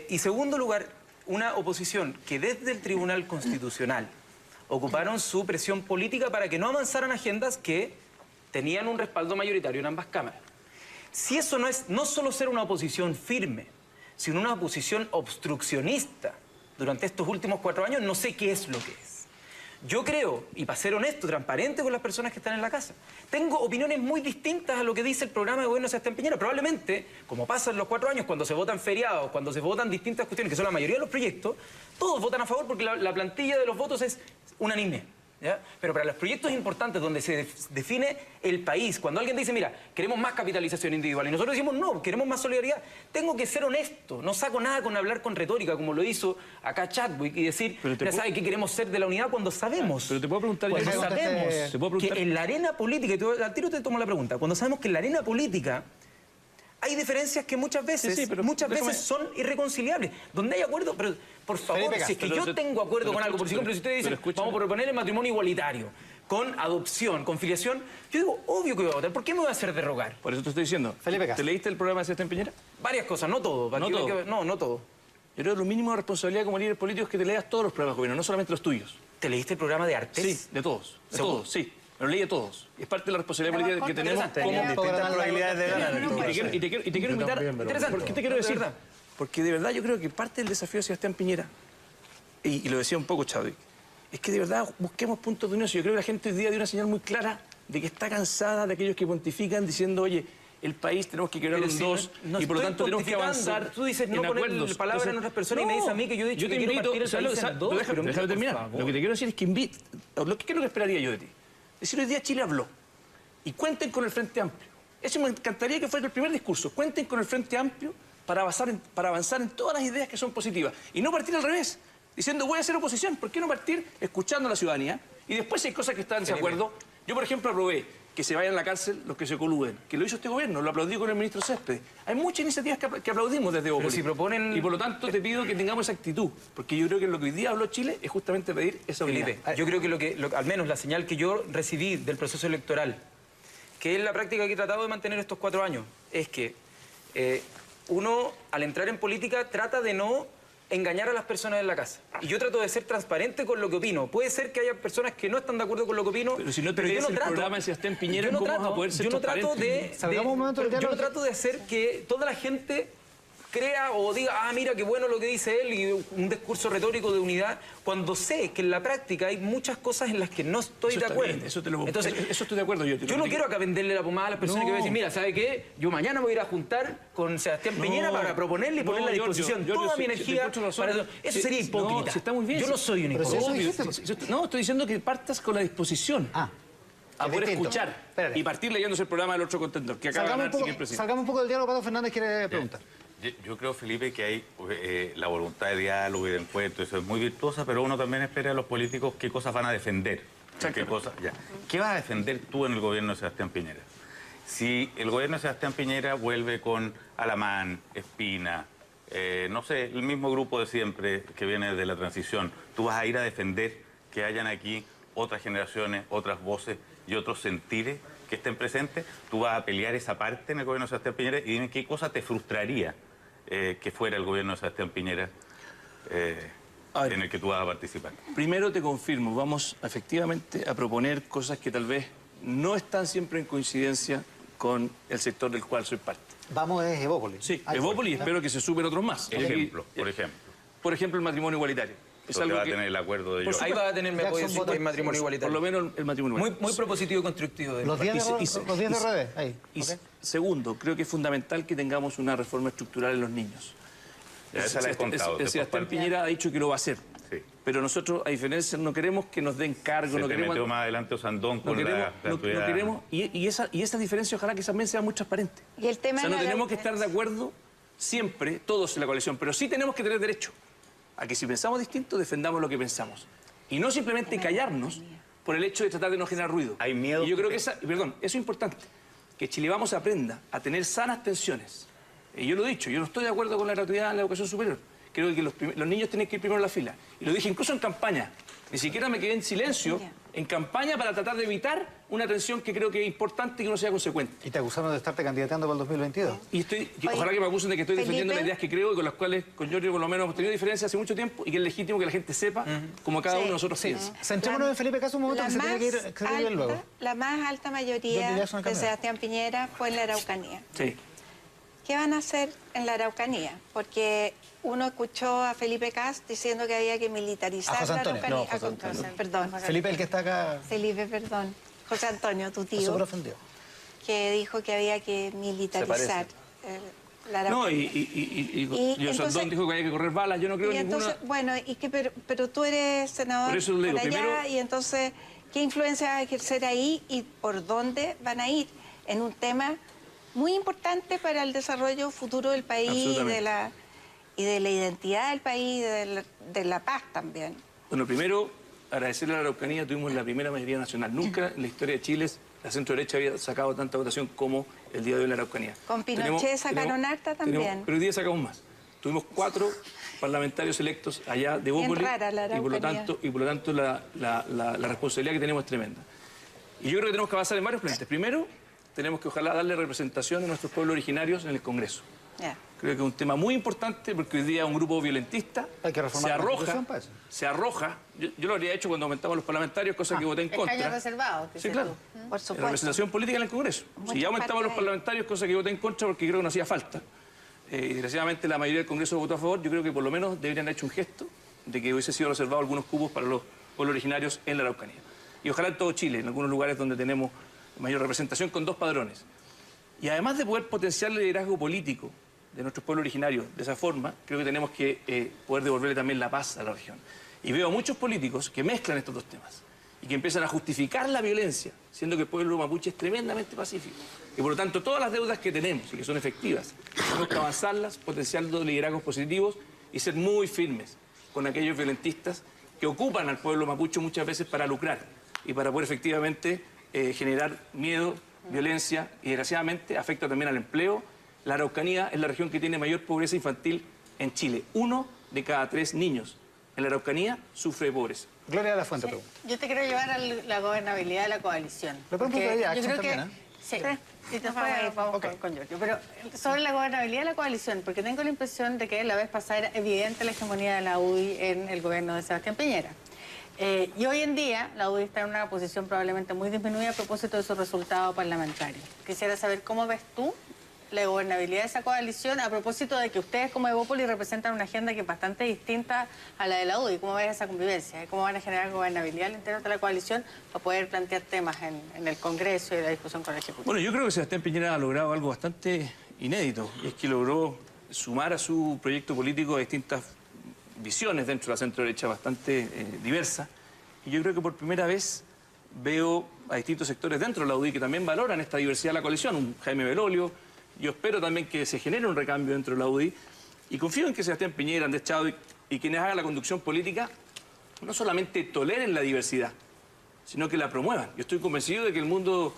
Y segundo lugar, una oposición que desde el Tribunal Constitucional ocuparon su presión política para que no avanzaran agendas que tenían un respaldo mayoritario en ambas cámaras. Si eso no es no solo ser una oposición firme, sino una oposición obstruccionista durante estos últimos 4 años, no sé qué es lo que es. Yo creo, y para ser honesto, transparente con las personas que están en la casa, tengo opiniones muy distintas a lo que dice el programa de gobierno de Sebastián Piñera. Probablemente, como pasa en los 4 años, cuando se votan feriados, cuando se votan distintas cuestiones, que son la mayoría de los proyectos, todos votan a favor porque la plantilla de los votos es unánime. ¿Ya? Pero para los proyectos importantes donde se define el país, cuando alguien dice, mira, queremos más capitalización individual y nosotros decimos, no, queremos más solidaridad, tengo que ser honesto, no saco nada con hablar con retórica, como lo hizo acá Chadwick, y decir, ya sabes que queremos ser de la unidad cuando sabemos. Pero te puedo preguntar, Cuando yo- sabemos ¿Te puedo preguntar? que en la arena política, y al tiro te tomo la pregunta, cuando sabemos que en la arena política hay diferencias que muchas veces, Sí, pero muchas déjame- veces son irreconciliables. Donde hay acuerdo, pero por favor, Felipe si es que Castro, yo pero- tengo acuerdo pero con algo, por escucha, ejemplo, si ustedes pero dicen, escúchame. vamos a proponer el matrimonio igualitario, con adopción, con filiación, yo digo, obvio que voy a votar. ¿Por qué me voy a hacer derrogar? Por eso te estoy diciendo. Felipe Castro. ¿Te leíste el programa de Sebastián Piñera? Varias cosas, no todo. No todo. No todo. Yo creo que lo mínimo de responsabilidad como líder político es que te leas todos los programas de gobierno, no solamente los tuyos. ¿Te leíste el programa de Artés? Sí, de todos. De ¿Seguro? todos, sí. Me lo leí de todos. Es parte de la responsabilidad política que tenemos interesante. como... Distintas probabilidades de ganar. Y te quiero invitar... también me lo Interesante. ¿Por qué te quiero De decir? verdad. Porque de verdad yo creo que parte del desafío de Sebastián Piñera, y lo decía un poco Chadwick, es que de verdad busquemos puntos de unión. Yo creo que la gente hoy día dio una señal muy clara de que está cansada de aquellos que pontifican diciendo, oye, el país tenemos que quebrarlo Pero en si dos no y por lo estoy tanto tenemos que pontificando. avanzar. Tú dices no en poner acuerdos. palabras en otras personas y me dices a mí que yo he dicho que quiero partir el país en dos, pero Déjame por terminar. favor. Lo que te quiero decir es que ¿qué es lo que esperaría yo de ti? Decir, hoy día Chile habló y cuenten con el Frente Amplio. Eso me encantaría que fuera el primer discurso. Cuenten con el Frente Amplio para avanzar en todas las ideas que son positivas y no partir al revés, diciendo voy a hacer oposición. ¿Por qué no partir escuchando a la ciudadanía? Y después si hay cosas que están en desacuerdo. Yo, por ejemplo, aprobé que se vayan a la cárcel los que se coluden, que lo hizo este gobierno, lo aplaudí con el ministro Céspedes. Hay muchas iniciativas que aplaudimos desde Bópoli. si proponen- Y por lo tanto te pido que tengamos esa actitud, porque yo creo que lo que hoy día habló Chile es justamente pedir esa unidad. Felipe, yo creo que al menos la señal que yo recibí del proceso electoral, que es la práctica que he tratado de mantener estos 4 años, es que uno al entrar en política trata de no engañar a las personas en la casa. Y yo trato de ser transparente con lo que opino. Puede ser que haya personas que no están de acuerdo con lo que opino, pero si no te ves el programa de Sebastián Piñera, ¿cómo vas a poder ser transparente? Yo no trato de hacer que toda la gente crea o diga, ah, mira qué bueno lo que dice él, y un discurso retórico de unidad, cuando sé que en la práctica hay muchas cosas en las que no estoy de acuerdo. Bien, Entonces, eso estoy de acuerdo yo. Yo no quiero acá venderle la pomada a las personas que van a decir, mira, ¿sabe qué? Yo mañana me voy a ir a juntar con Sebastián Piñera para proponerle y ponerle a disposición toda mi energía para eso. Eso sería hipócrita. No, si está muy bien. Yo no soy un hipócrita. No, estoy diciendo que partas con la disposición. A poder escuchar y partir leyéndose el programa del otro contendor que acaba de ganar el presidente. Salgamos un poco del diálogo. Pato Fernández quiere preguntar. Yo creo, Felipe, que hay la voluntad de diálogo y de encuentro, eso es muy virtuosa, pero uno también espera a los políticos qué cosas van a defender. ¿Qué vas a defender tú en el gobierno de Sebastián Piñera? Si el gobierno de Sebastián Piñera vuelve con Alamán, Espina, no sé, el mismo grupo de siempre que viene de la transición, ¿tú vas a ir a defender que hayan aquí otras generaciones, otras voces y otros sentires que estén presentes? ¿Tú vas a pelear esa parte en el gobierno de Sebastián Piñera? Y dime qué cosa te frustraría que fuera el gobierno de Sebastián Piñera en el que tú vas a participar. Primero te confirmo, vamos efectivamente a proponer cosas que tal vez no están siempre en coincidencia con el sector del cual soy parte. Vamos es Evópolis. Sí, Evópolis, y espero que se sumen otros más. Por ejemplo, el matrimonio igualitario. Es algo va a tener el acuerdo de ellos. Ahí va a tener mi apoyo si hay matrimonio igualitario. Por lo menos el matrimonio igualitario. Muy propositivo y constructivo. Los 10 de revés. Ahí. Segundo, creo que es fundamental que tengamos una reforma estructural en los niños. Esa la he contado. Sebastián Piñera ha dicho que lo va a hacer. Sí. Pero nosotros, a diferencia, no queremos que nos den cargo. Se metió más adelante Osandón con la queremos, y esa diferencia ojalá que también sea muy transparente. Y el tema no tenemos que estar de acuerdo siempre, todos en la coalición, pero sí tenemos que tener derecho a que si pensamos distinto, defendamos lo que pensamos. Y no simplemente callarnos por el hecho de tratar de no generar ruido. Hay miedo. Y yo creo que eso es importante, que Chile Vamos aprenda a tener sanas tensiones. Y yo lo he dicho, yo no estoy de acuerdo con la gratuidad en la educación superior. Creo que los niños tienen que ir primero en la fila. Y lo dije incluso en campaña. Ni siquiera me quedé en silencio en campaña para tratar de evitar una tensión que creo que es importante y que uno sea consecuente. ¿Y te acusaron de estarte candidateando para el 2022? Y ojalá que me acusen de que estoy defendiendo las ideas que creo y con las cuales con Giorgio por lo menos hemos tenido diferencias hace mucho tiempo y que es legítimo que la gente sepa como cada uno de nosotros piensa. Centrémonos en Felipe Caso un momento que se tiene que ir luego. La más alta mayoría de Sebastián Piñera fue en la Araucanía. Sí. ¿Qué van a hacer en la Araucanía? Porque uno escuchó a Felipe Cast diciendo que había que militarizar la Araucanía. No, José Antonio. Perdón. Felipe, el que está acá. Felipe, perdón. José Antonio, tu tío. Súper ofendido. Que dijo que había que militarizar la Araucanía. No, y José Antonio dijo que había que correr balas. Yo no creo en ninguna... Bueno, pero tú eres senador por eso lo digo, por allá, primero... y entonces, ¿qué influencia va a ejercer ahí y por dónde van a ir? En un tema muy importante para el desarrollo futuro del país y de la identidad del país, de la paz también. Bueno, primero, agradecerle a la Araucanía, tuvimos la primera mayoría nacional. Nunca en la historia de Chile la centro-derecha había sacado tanta votación como el día de hoy en la Araucanía. Con Pinochet sacaron harta también. Pero hoy día sacamos más. Tuvimos 4 parlamentarios electos allá de Bópoli y por lo tanto la responsabilidad que tenemos es tremenda. Y yo creo que tenemos que avanzar en varios frentes. Primero, tenemos que ojalá darle representación a nuestros pueblos originarios en el Congreso. Creo que es un tema muy importante porque hoy día un grupo violentista se arroja. Yo lo habría hecho cuando aumentamos los parlamentarios, cosa que voté en contra. Escaños reservados. Sí, claro. Por supuesto. La representación política en el Congreso. Si ya aumentamos los parlamentarios, cosa que voté en contra porque creo que no hacía falta. Y desgraciadamente la mayoría del Congreso votó a favor. Yo creo que por lo menos deberían haber hecho un gesto de que hubiese sido reservado algunos cupos para los pueblos originarios en la Araucanía. Y ojalá en todo Chile, en algunos lugares donde tenemos mayor representación con 2 padrones. Y además de poder potenciar el liderazgo político de nuestros pueblos originarios de esa forma, creo que tenemos que poder devolverle también la paz a la región. Y veo a muchos políticos que mezclan estos 2 temas y que empiezan a justificar la violencia, siendo que el pueblo mapuche es tremendamente pacífico. Y por lo tanto, todas las deudas que tenemos y que son efectivas, tenemos que avanzarlas, potenciando liderazgos positivos y ser muy firmes con aquellos violentistas que ocupan al pueblo mapuche muchas veces para lucrar y para poder efectivamente generar miedo, violencia y desgraciadamente afecta también al empleo. La Araucanía es la región que tiene mayor pobreza infantil en Chile. 1 de cada 3 niños en la Araucanía sufre de pobreza. Gloria de la Fuente, pregunta. Yo te quiero llevar a la gobernabilidad de la coalición. Yo creo que Sí. Y después vamos con Giorgio. Pero sobre la gobernabilidad de la coalición, porque tengo la impresión de que la vez pasada era evidente la hegemonía de la UDI en el gobierno de Sebastián Piñera. Y hoy en día la UDI está en una posición probablemente muy disminuida a propósito de su resultado parlamentario. Quisiera saber cómo ves tú la gobernabilidad de esa coalición a propósito de que ustedes como Evópolis representan una agenda que es bastante distinta a la de la UDI. ¿Cómo ves esa convivencia? ¿Cómo van a generar gobernabilidad al interior de la coalición para poder plantear temas en el Congreso y la discusión con el Ejecutivo? Bueno, yo creo que Sebastián Piñera ha logrado algo bastante inédito, y es que logró sumar a su proyecto político distintas visiones dentro de la centro-derecha bastante diversas. Y yo creo que por primera vez veo a distintos sectores dentro de la UDI que también valoran esta diversidad de la coalición. Un Jaime Belolio. Yo espero también que se genere un recambio dentro de la UDI y confío en que Sebastián Piñera, Andrés Chadwick y quienes hagan la conducción política no solamente toleren la diversidad, sino que la promuevan. Yo estoy convencido de que el mundo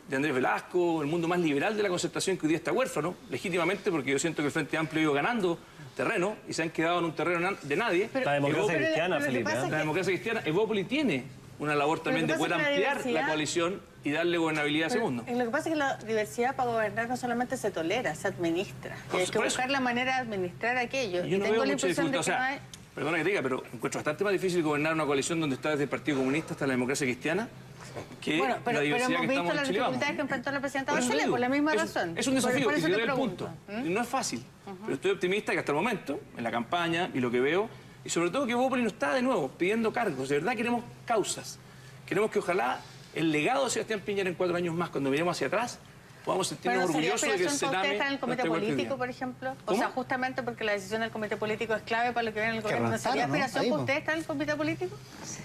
de Andrés Velasco, el mundo más liberal de la Concertación que hoy día está huérfano, legítimamente, porque yo siento que el Frente Amplio ha ido ganando terreno y se han quedado en un terreno de nadie. La democracia cristiana, Felipe. La democracia cristiana, Evópolis tiene una labor también de poder ampliar la coalición y darle gobernabilidad a ese mundo. Lo que pasa es que la diversidad para gobernar no solamente se tolera, se administra. Y hay que buscar la manera de administrar aquello. Yo no veo mucha dificultad. O sea, perdona que te diga, pero encuentro bastante más difícil gobernar una coalición donde está desde el Partido Comunista hasta la democracia cristiana que pero la diversidad hemos que visto estamos las en Chile. dificultades que enfrentó la presidenta Bachelet por la misma razón. Es un desafío, por y eso te te doy el pregunto. punto. No es fácil, pero estoy optimista que hasta el momento, en la campaña y lo que veo, y sobre todo que Evópolis no está de nuevo pidiendo cargos. De verdad queremos causas. Queremos que ojalá el legado de Sebastián Piñera en 4 años más, cuando miremos hacia atrás, podamos sentirnos orgullosos de que el Sename ¿Ustedes están en el comité político, por ejemplo? ¿Cómo? O sea, justamente porque la decisión del comité político es clave para lo que viene en el gobierno. ¿No sería aspiración que ustedes están en el comité político?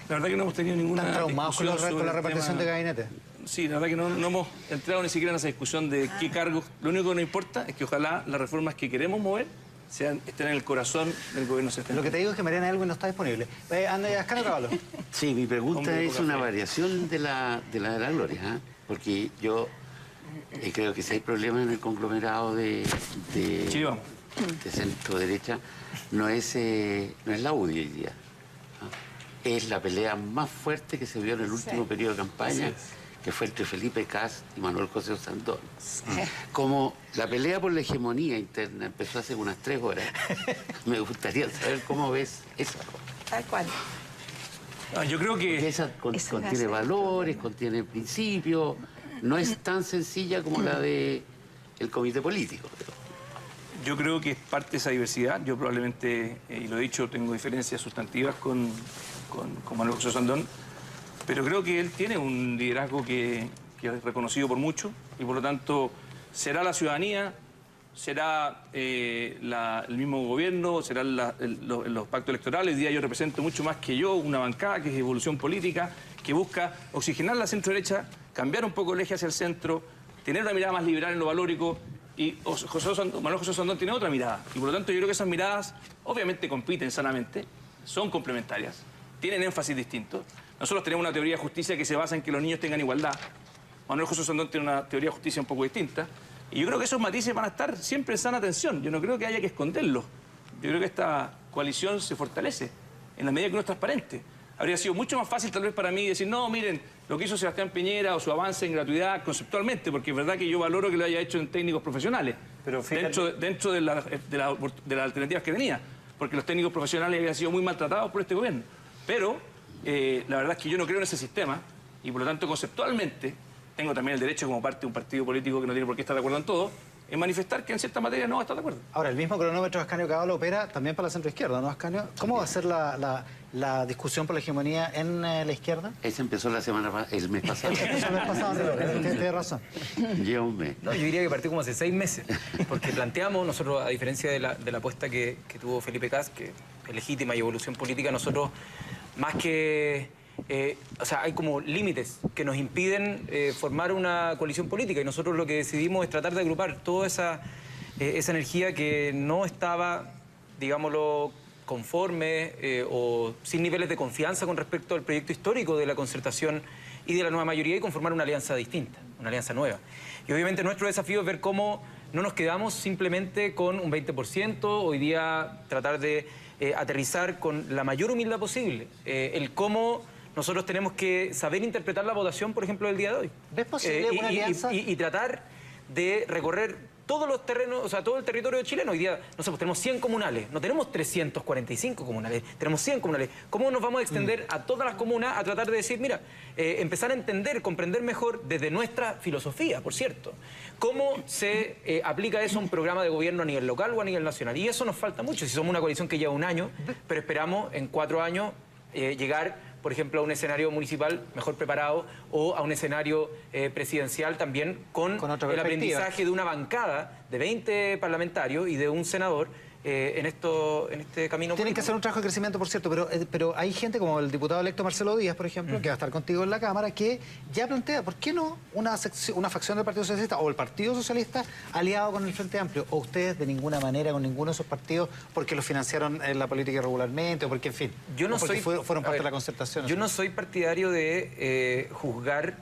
La verdad que no hemos tenido ninguna ¿Están traumados con la repartición de gabinete? Sí, la verdad que no hemos entrado ni siquiera en esa discusión de qué cargos. Lo único que nos importa es que ojalá las reformas que queremos mover estén en el corazón del gobierno central. Lo que te digo es que Mariana Elwin no está disponible. Ascanio Caballo. Sí, mi pregunta es una variación de la Gloria, ¿eh? Porque yo creo que si hay problemas en el conglomerado de centro-derecha, no es la UDI hoy día. Es la pelea más fuerte que se vio en el último periodo de campaña, que fue entre Felipe Kast y Manuel José Osandón. Como la pelea por la hegemonía interna empezó hace unas 3 horas, me gustaría saber cómo ves esa cosa. Tal cual. Yo creo que esa contiene valores, contiene principios, no es tan sencilla como la del comité político. Yo creo que es parte de esa diversidad. Yo probablemente, y lo he dicho, tengo diferencias sustantivas con Manuel José Osandón, pero creo que él tiene un liderazgo que es reconocido por muchos y por lo tanto será la ciudadanía, será el mismo gobierno, serán los pactos electorales. Hoy día yo represento mucho más que yo, una bancada que es Evolución Política, que busca oxigenar la centro-derecha, cambiar un poco el eje hacia el centro, tener una mirada más liberal en lo valórico. Y Manuel José Osandón tiene otra mirada. Y por lo tanto yo creo que esas miradas obviamente compiten sanamente, son complementarias, tienen énfasis distintos. Nosotros tenemos una teoría de justicia que se basa en que los niños tengan igualdad. Manuel José Osandón tiene una teoría de justicia un poco distinta. Y yo creo que esos matices van a estar siempre en sana tensión. Yo no creo que haya que esconderlos. Yo creo que esta coalición se fortalece en la medida que uno es transparente. Habría sido mucho más fácil tal vez para mí decir, no, miren, lo que hizo Sebastián Piñera o su avance en gratuidad conceptualmente, porque es verdad que yo valoro que lo haya hecho en técnicos profesionales, pero dentro de las alternativas que tenía, porque los técnicos profesionales habían sido muy maltratados por este gobierno. Pero la verdad es que yo no creo en ese sistema y por lo tanto conceptualmente tengo también el derecho como parte de un partido político que no tiene por qué estar de acuerdo en todo, en manifestar que en cierta materia no va a estar de acuerdo. Ahora, el mismo cronómetro de Ascanio Caballo opera también para la centroizquierda, ¿no, Ascanio? ¿Cómo va a ser la discusión por la hegemonía en la izquierda? Esa empezó el mes pasado. Empezó el mes pasado, tienes razón. Lleva un mes. No, yo diría que partió como hace 6 meses, porque planteamos, nosotros, a diferencia de la apuesta que tuvo Felipe Kast, que es legítima y evolución política, nosotros, más que... o sea, hay como límites que nos impiden formar una coalición política y nosotros lo que decidimos es tratar de agrupar toda esa energía que no estaba, digámoslo, conforme o sin niveles de confianza con respecto al proyecto histórico de la Concertación y de la nueva mayoría y conformar una alianza distinta, una alianza nueva. Y obviamente nuestro desafío es ver cómo no nos quedamos simplemente con un 20%, hoy día tratar de aterrizar con la mayor humildad posible, el cómo nosotros tenemos que saber interpretar la votación, por ejemplo, del día de hoy. ¿Ves posible una alianza? Y tratar de recorrer todos los terrenos, o sea, todo el territorio chileno. Hoy día, no sé, pues tenemos 100 comunales, no tenemos 345 comunales, tenemos 100 comunales. ¿Cómo nos vamos a extender a todas las comunas a tratar de decir, mira, empezar a entender, comprender mejor desde nuestra filosofía, por cierto, cómo se aplica eso a un programa de gobierno a nivel local o a nivel nacional? Y eso nos falta mucho. Si somos una coalición que lleva un año, pero esperamos en 4 años llegar, por ejemplo, a un escenario municipal mejor preparado o a un escenario presidencial también con el aprendizaje de una bancada de 20 parlamentarios y de un senador en este camino. Tienen que hacer un trabajo de crecimiento, por cierto, pero hay gente como el diputado electo Marcelo Díaz, por ejemplo, que va a estar contigo en la Cámara, que ya plantea, ¿por qué no una facción del Partido Socialista o el Partido Socialista aliado con el Frente Amplio? ¿O ustedes de ninguna manera con ninguno de esos partidos porque los financiaron en la política irregularmente o porque, en fin, fueron parte de la concertación? Yo no soy partidario de juzgar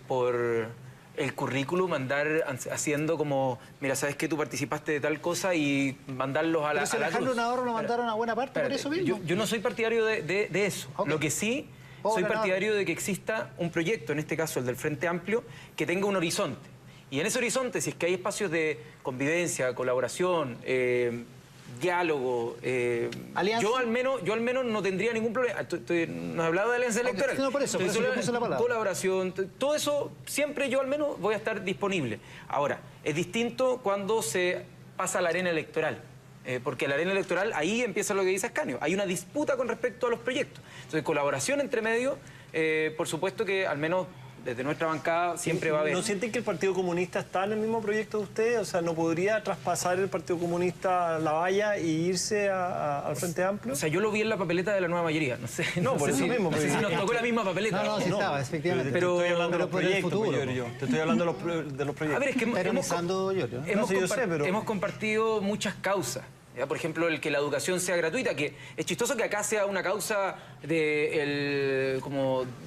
por el currículum, andar haciendo como, mira, ¿sabes qué? Tú participaste de tal cosa y mandarlos a la... Pero si Alejandro Navarro lo mandaron a buena parte por eso mismo. Yo no soy partidario de eso. Okay. Lo que sí soy partidario de que exista un proyecto, en este caso el del Frente Amplio, que tenga un horizonte. Y en ese horizonte, si es que hay espacios de convivencia, colaboración, diálogo, yo al menos no tendría ningún problema. No he hablado de alianza electoral. No, por eso yo puse la palabra. Colaboración, todo eso, siempre yo al menos voy a estar disponible. Ahora, es distinto cuando se pasa a la arena electoral. Porque la arena electoral, ahí empieza lo que dice Ascanio. Hay una disputa con respecto a los proyectos. Entonces, colaboración entre medio, por supuesto que al menos desde nuestra bancada siempre va a haber. ¿No sienten que el Partido Comunista está en el mismo proyecto de ustedes? O sea, ¿no podría traspasar el Partido Comunista la valla e irse al Frente Amplio? O sea, yo lo vi en la papeleta de la nueva mayoría. No sé, no por eso mismo. No sé si nos tocó la misma papeleta. No, sí estaba, efectivamente. Pero te estoy hablando de los proyectos, Giorgio. Te estoy hablando de los proyectos. A ver, es que hemos compartido muchas causas. ¿Ya? Por ejemplo, el que la educación sea gratuita, que es chistoso que acá sea una causa de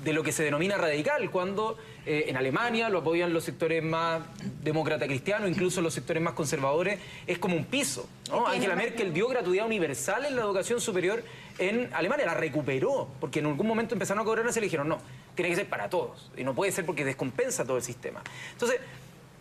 lo que se denomina radical, cuando en Alemania lo apoyan los sectores más demócrata cristianos, incluso los sectores más conservadores, es como un piso, ¿no? Angela Merkel dio gratuidad universal en la educación superior en Alemania, la recuperó, porque en algún momento empezaron a cobrarse y le dijeron, no, tiene que ser para todos, y no puede ser porque descompensa todo el sistema. Entonces,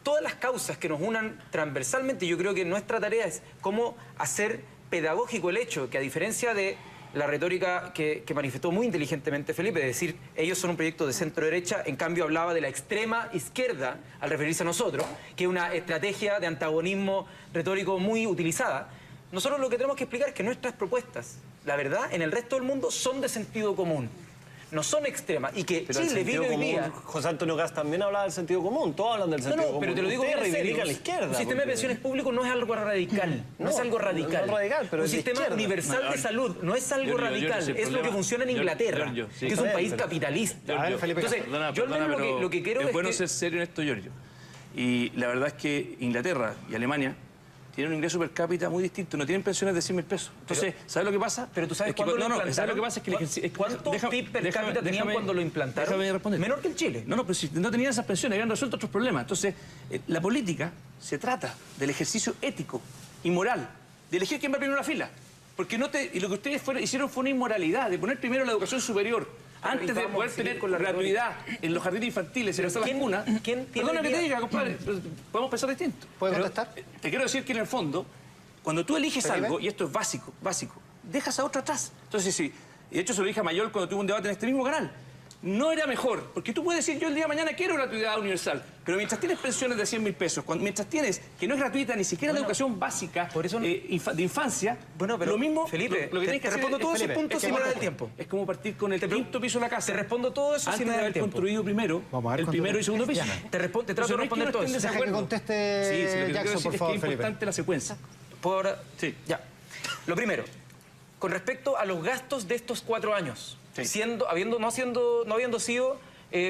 todas las causas que nos unan transversalmente, yo creo que nuestra tarea es cómo hacer pedagógico el hecho que, a diferencia de la retórica que manifestó muy inteligentemente Felipe, de decir, ellos son un proyecto de centro-derecha, en cambio hablaba de la extrema izquierda al referirse a nosotros, que es una estrategia de antagonismo retórico muy utilizada. Nosotros lo que tenemos que explicar es que nuestras propuestas, la verdad, en el resto del mundo son de sentido común. No son extremas y que pero Chile vive hoy día... José Antonio Gas también hablaba del sentido común, todos hablan del sentido común. Pero te lo digo bien serio. A la izquierda. Un sistema de pensiones público no es algo radical, no es algo radical. No es radical, pero un sistema universal de salud no es algo radical, es lo que funciona en Inglaterra, que es un país capitalista. Entonces, yo al menos lo que quiero es bueno ser serio en esto, Giorgio. Y la verdad es que Inglaterra y Alemania tienen un ingreso per cápita muy distinto, no tienen pensiones de 100.000 pesos. Entonces, ¿sabes lo que pasa? Pero tú sabes cuándo lo implantaron. ¿Sabes lo que pasa? Es que ¿cuánto PIB per cápita tenían cuando lo implantaron? Déjame responder. Menor que el Chile. No, pero si no tenían esas pensiones, habían resuelto otros problemas. Entonces, la política se trata del ejercicio ético y moral, de elegir quién va primero en la fila. Porque y lo que ustedes hicieron fue una inmoralidad, de poner primero la educación superior, antes de poder tener con la gratuidad en los jardines infantiles, en las cunas. Perdona que te diga, compadre, podemos pensar distinto. ¿Puedo contestar? Te quiero decir que en el fondo, cuando tú eliges algo, y esto es básico, dejas a otro atrás. Entonces, sí, y de hecho se lo dije a Mayol cuando tuve un debate en este mismo canal. No era mejor, porque tú puedes decir, yo el día de mañana quiero gratuidad universal, pero mientras tienes pensiones de 100.000 pesos, mientras tienes que no es gratuita ni siquiera la educación básica de infancia, pero lo mismo, Felipe, lo que tienes que hacer respondo todos esos puntos sin dar el tiempo. Es como partir con el quinto piso de la casa. Te respondo todo eso sin dar el tiempo. Construido primero el primero y segundo piso. Te trato de responder todo eso. Deja que conteste Jackson, por favor, es que es importante la secuencia. Sí. Ya. Lo primero, con respecto a los gastos de estos 4 años, no habiendo sido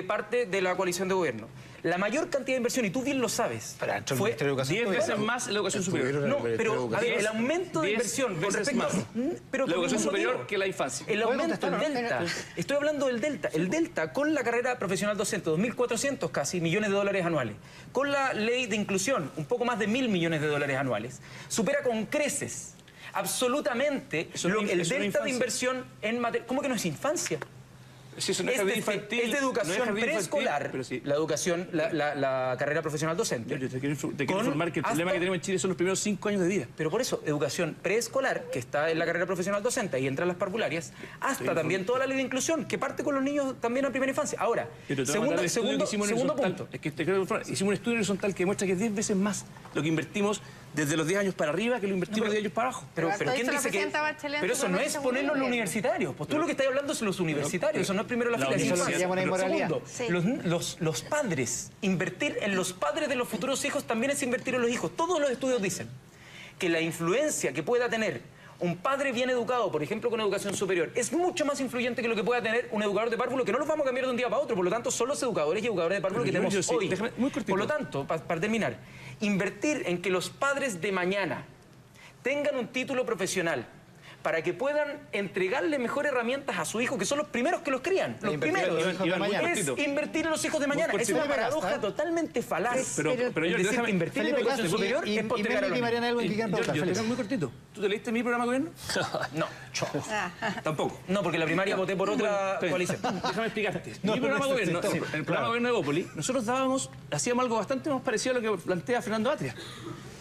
parte de la coalición de gobierno, la mayor cantidad de inversión, y tú bien lo sabes, fue 10 veces más en la educación superior. No, pero a ver, el aumento de inversión con respecto más la educación superior que la infancia. El aumento del delta. Estoy hablando del delta. El delta con la carrera profesional docente, 2.400 casi millones de dólares anuales. Con la ley de inclusión, un poco más de 1.000 millones de dólares anuales. Supera con creces absolutamente el delta de inversión en materia. ¿Cómo que no es infancia? Si eso no es jardín infantil, es de educación no es jardín preescolar, infantil, pero sí. la educación, la carrera profesional docente. Yo te quiero informar que el problema que tenemos en Chile son los primeros 5 años de vida. Pero por eso, educación preescolar, que está en la carrera profesional docente, ahí entran las parvularias, hasta también toda la ley de inclusión, que parte con los niños también en primera infancia. Ahora, segundo punto. Es que hicimos un estudio horizontal que demuestra que es 10 veces más lo que invertimos desde los 10 años para arriba que lo invertimos de 10 años para abajo. Pero ¿quién dice que...? Pero eso no es ponerlo en los universitarios. Pues tú lo que estás hablando es los universitarios. Eso no es primero la fila. Segundo, los padres, invertir en los padres de los futuros hijos también es invertir en los hijos. Todos los estudios dicen que la influencia que pueda tener un padre bien educado, por ejemplo, con educación superior, es mucho más influyente que lo que pueda tener un educador de párvulo, que no los vamos a cambiar de un día para otro. Por lo tanto, son los educadores y educadores de párvulo que tenemos hoy. Por lo tanto, para terminar, invertir en que los padres de mañana tengan un título profesional para que puedan entregarle mejores herramientas a su hijo, que son los primeros que los crían. Los primeros es invertir en los hijos de mañana. Es una paradoja totalmente falaz. Pero yo déjame invertir en la educación superior es postergar a los niños. Muy cortito. ¿Tú te leíste mi programa de gobierno? No. Tampoco. No, porque la primaria voté por otra coalición. Déjame explicarte. Mi programa de gobierno, el programa de gobierno de Bópoli, nosotros hacíamos algo bastante más parecido a lo que plantea Fernando Atria.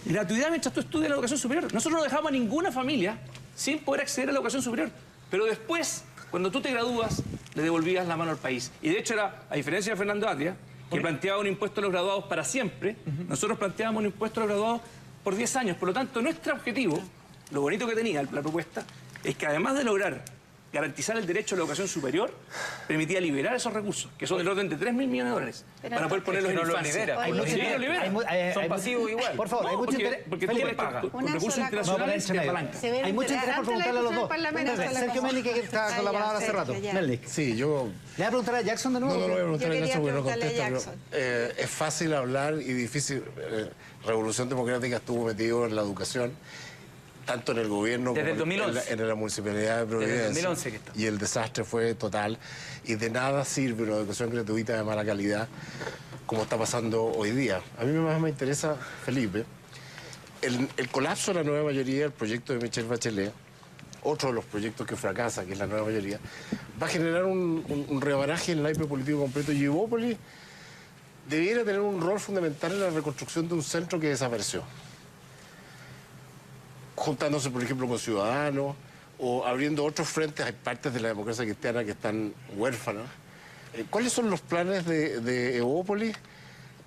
Gratuidad mientras tú estudias la educación superior. Nosotros no dejamos a ninguna familia sin poder acceder a la educación superior. Pero después, cuando tú te gradúas, le devolvías la mano al país. Y de hecho era, a diferencia de Fernando Atria, que planteaba un impuesto a los graduados para siempre, nosotros planteábamos un impuesto a los graduados por 10 años. Por lo tanto, nuestro objetivo, lo bonito que tenía la propuesta, es que además de lograr garantizar el derecho a la educación superior, permitía liberar esos recursos, que son del orden de 3.000 millones de dólares, para poder ponerlos en infancia. Son pasivos igual. Por favor, hay mucho interés. Porque tú con recursos internacionales te apalancas. Hay mucho interés por preguntarle a los dos. Sergio Melnik, que está con la palabra hace rato. Melnik. Sí, yo... ¿Le voy a preguntar a Jackson de nuevo? No, le voy a preguntar a Jackson porque no preguntarle a contesta. Es fácil hablar y difícil. Revolución Democrática estuvo metido en la educación, tanto en el gobierno desde como en la municipalidad de Providencia. Desde el 2011 que está. Y el desastre fue total. Y de nada sirve una educación gratuita de mala calidad, como está pasando hoy día. A mí más me interesa, Felipe, el colapso de la nueva mayoría, el proyecto de Michelle Bachelet, otro de los proyectos que fracasa, que es la nueva mayoría, va a generar un rebaraje en el naipe político completo. Y Bópoli debiera tener un rol fundamental en la reconstrucción de un centro que desapareció, juntándose, por ejemplo, con Ciudadanos o abriendo otros frentes. Hay partes de la democracia cristiana que están huérfanas. ¿Cuáles son los planes de Bópoli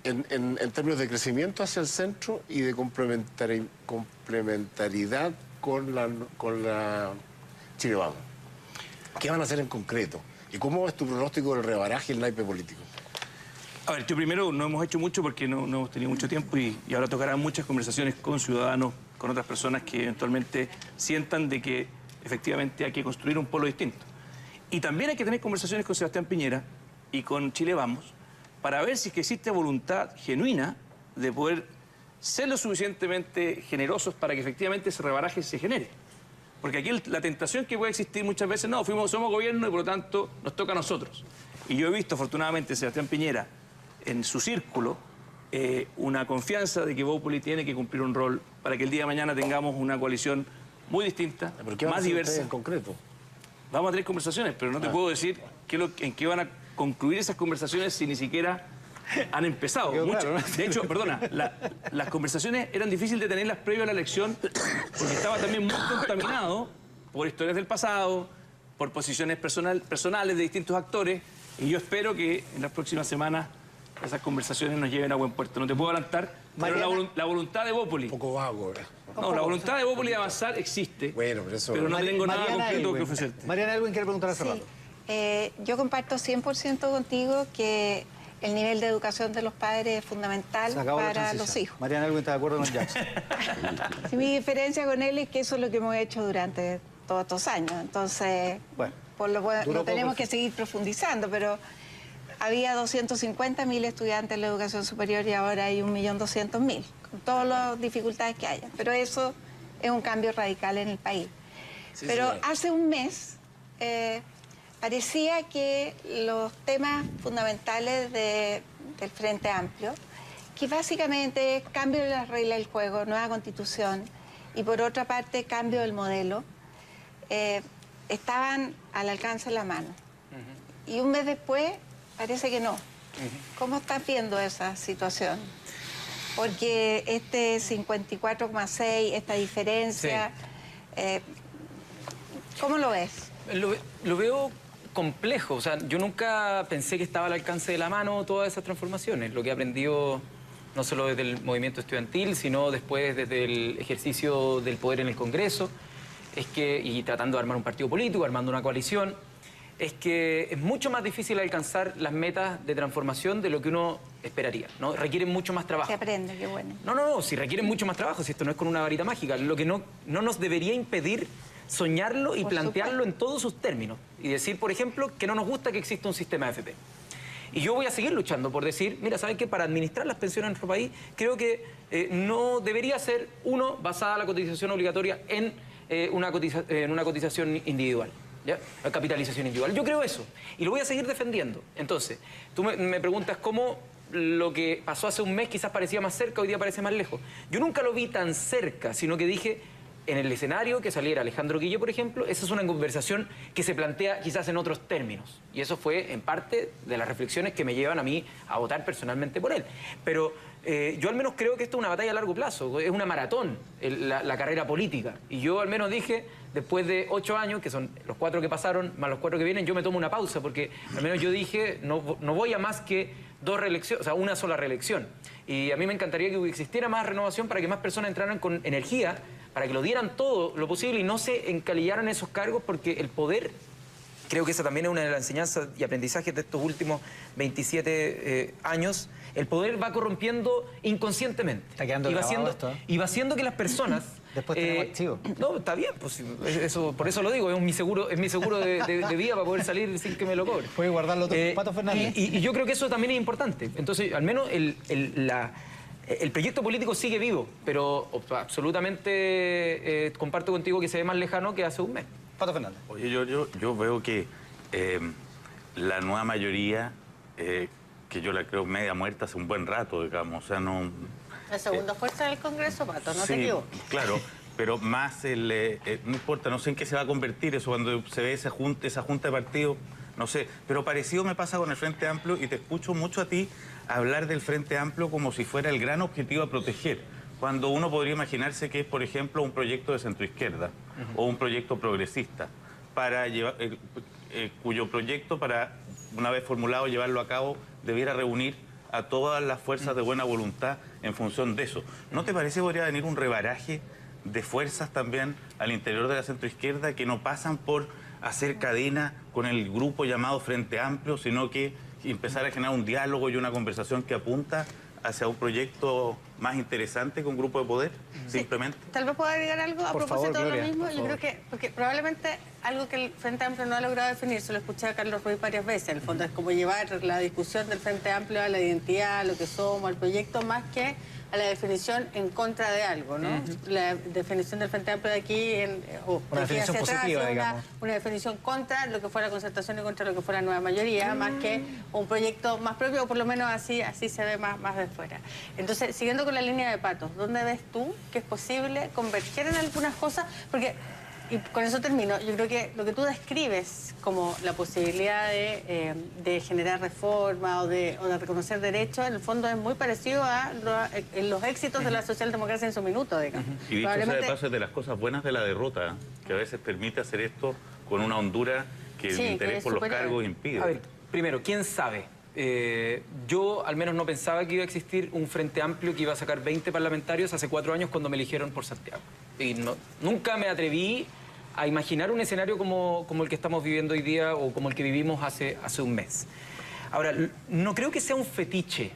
en términos de crecimiento hacia el centro y de complementariedad con la Chile Vamos? ¿Qué van a hacer en concreto? ¿Y cómo es tu pronóstico del rebaraje en el naipe político? A ver, yo primero no hemos hecho mucho porque no hemos tenido mucho tiempo y ahora tocarán muchas conversaciones con ciudadanos, con otras personas que eventualmente sientan de que efectivamente hay que construir un polo distinto. Y también hay que tener conversaciones con Sebastián Piñera y con Chile Vamos para ver si es que existe voluntad genuina de poder ser lo suficientemente generosos para que efectivamente ese rebaraje se genere. Porque aquí la tentación que puede existir muchas veces, no, somos gobierno y por lo tanto nos toca a nosotros. Y yo he visto afortunadamente Sebastián Piñera en su círculo una confianza de que Bópoli tiene que cumplir un rol para que el día de mañana tengamos una coalición muy distinta, más diversa. En concreto? Vamos a tener conversaciones, pero no te puedo decir en qué van a concluir esas conversaciones si ni siquiera han empezado. De hecho, perdona, las conversaciones eran difíciles de tenerlas previo a la elección porque estaba también muy contaminado por historias del pasado, por posiciones personales de distintos actores, y yo espero que en las próximas semanas esas conversaciones nos lleven a buen puerto. No te puedo adelantar, pero la voluntad de Bópoli... Un poco vago, No, la voluntad de Bópoli de avanzar existe, pero no tengo nada concreto que ofrecerte. Mariana Elwin quiere preguntar hace rato. Yo comparto 100% contigo que el nivel de educación de los padres es fundamental para los hijos. Mariana Elwin está de acuerdo con Jackson. Sí, mi diferencia con él es que eso es lo que hemos hecho durante todos estos años. Entonces, no tenemos que seguir profundizando, pero había 250.000 estudiantes en la educación superior y ahora hay 1.200.000, con todas las dificultades que haya. Pero eso es un cambio radical en el país. Pero hace un mes parecía que los temas fundamentales del Frente Amplio, que básicamente es cambio de las reglas del juego, nueva constitución, y por otra parte cambio del modelo, estaban al alcance de la mano. y un mes después parece que no. ¿Cómo estás viendo esa situación? Porque este 54,6, esta diferencia, ¿cómo lo ves? Lo veo complejo. O sea, yo nunca pensé que estaba al alcance de la mano todas esas transformaciones. Lo que he aprendido no solo desde el movimiento estudiantil, sino después desde el ejercicio del poder en el Congreso, y tratando de armar un partido político, armando una coalición, es que es mucho más difícil alcanzar las metas de transformación de lo que uno esperaría, ¿no? Requieren mucho más trabajo. Se aprende, qué bueno. No, si requieren mucho más trabajo, si esto no es con una varita mágica. Lo que no nos debería impedir soñarlo y plantearlo en todos sus términos. Y decir, por ejemplo, que no nos gusta que exista un sistema de AFP. Y yo voy a seguir luchando por decir, mira, ¿saben qué? Para administrar las pensiones en nuestro país, creo que no debería ser, basada la cotización obligatoria en una cotización individual. ¿Ya? La capitalización individual. Yo creo eso y lo voy a seguir defendiendo. Entonces, tú me preguntas cómo lo que pasó hace un mes quizás parecía más cerca, hoy día parece más lejos. Yo nunca lo vi tan cerca, sino que dije, en el escenario que saliera Alejandro Guille, por ejemplo, esa es una conversación que se plantea quizás en otros términos. Y eso fue en parte de las reflexiones que me llevan a mí a votar personalmente por él. Pero yo al menos creo que esto es una batalla a largo plazo, es una maratón, la carrera política. Y yo al menos dije, después de 8 años, que son los 4 que pasaron, más los 4 que vienen, yo me tomo una pausa, porque al menos yo dije, no voy a más que 2 reelecciones, o sea, una sola reelección. Y a mí me encantaría que existiera más renovación para que más personas entraran con energía, para que lo dieran todo lo posible y no se encalillaran esos cargos, porque el poder, creo que esa también es una de las enseñanzas y aprendizajes de estos últimos 27 años, el poder va corrompiendo inconscientemente. Está quedando grabado esto, ¿eh? Y va haciendo que las personas... Después tenemos archivo. No, está bien, pues eso, por eso lo digo, es mi seguro de vida para poder salir sin que me lo cobre. Puede guardarlo todo, Pato Fernández. Y yo creo que eso también es importante. Entonces, al menos el proyecto político sigue vivo, pero absolutamente comparto contigo que se ve más lejano que hace un mes. Pato Fernández. Oye, yo veo que la nueva mayoría, que yo la creo media muerta hace un buen rato, digamos, o sea, no... La segunda fuerza del Congreso, Pato, no sí, te equivoques. Claro, pero más no importa, no sé en qué se va a convertir eso cuando se ve esa junta de partidos, no sé. Pero parecido me pasa con el Frente Amplio y te escucho mucho a ti hablar del Frente Amplio como si fuera el gran objetivo a proteger, cuando uno podría imaginarse que es, por ejemplo, un proyecto de centroizquierda o un proyecto progresista, para llevar, cuyo proyecto, para una vez formulado, llevarlo a cabo, debiera reunir a todas las fuerzas de buena voluntad en función de eso. ¿No te parece que podría venir un rebaraje de fuerzas también al interior de la centroizquierda que no pasan por hacer cadena con el grupo llamado Frente Amplio, sino que empezar a generar un diálogo y una conversación que apunta hacia un proyecto más interesante que un grupo de poder, simplemente? Tal vez pueda agregar algo a propósito de lo mismo. Yo creo que, porque probablemente algo que el Frente Amplio no ha logrado definir, se lo escuché a Carlos Ruiz varias veces, en el fondo es como llevar la discusión del Frente Amplio a la identidad, a lo que somos, al proyecto, más que a la definición en contra de algo, ¿no? La definición del Frente Amplio de aquí, una definición positiva, digamos. Una definición contra lo que fue la concertación y contra lo que fue la nueva mayoría, más que un proyecto más propio, o por lo menos así se ve más de fuera. Entonces, siguiendo con la línea de Patos, ¿dónde ves tú que es posible converger en algunas cosas? Porque, y con eso termino, yo creo que lo que tú describes como la posibilidad de generar reforma o de reconocer derechos, en el fondo es muy parecido a los éxitos de la socialdemocracia en su minuto, digamos. Y dicho sea de paso, es de las cosas buenas de la derrota, que a veces permite hacer esto con una hondura que el interés por los cargos impide. A ver, primero, ¿quién sabe? Yo al menos no pensaba que iba a existir un Frente Amplio que iba a sacar 20 parlamentarios hace 4 años cuando me eligieron por Santiago. Y nunca me atreví a imaginar un escenario como el que estamos viviendo hoy día o como el que vivimos hace un mes. Ahora, no creo que sea un fetiche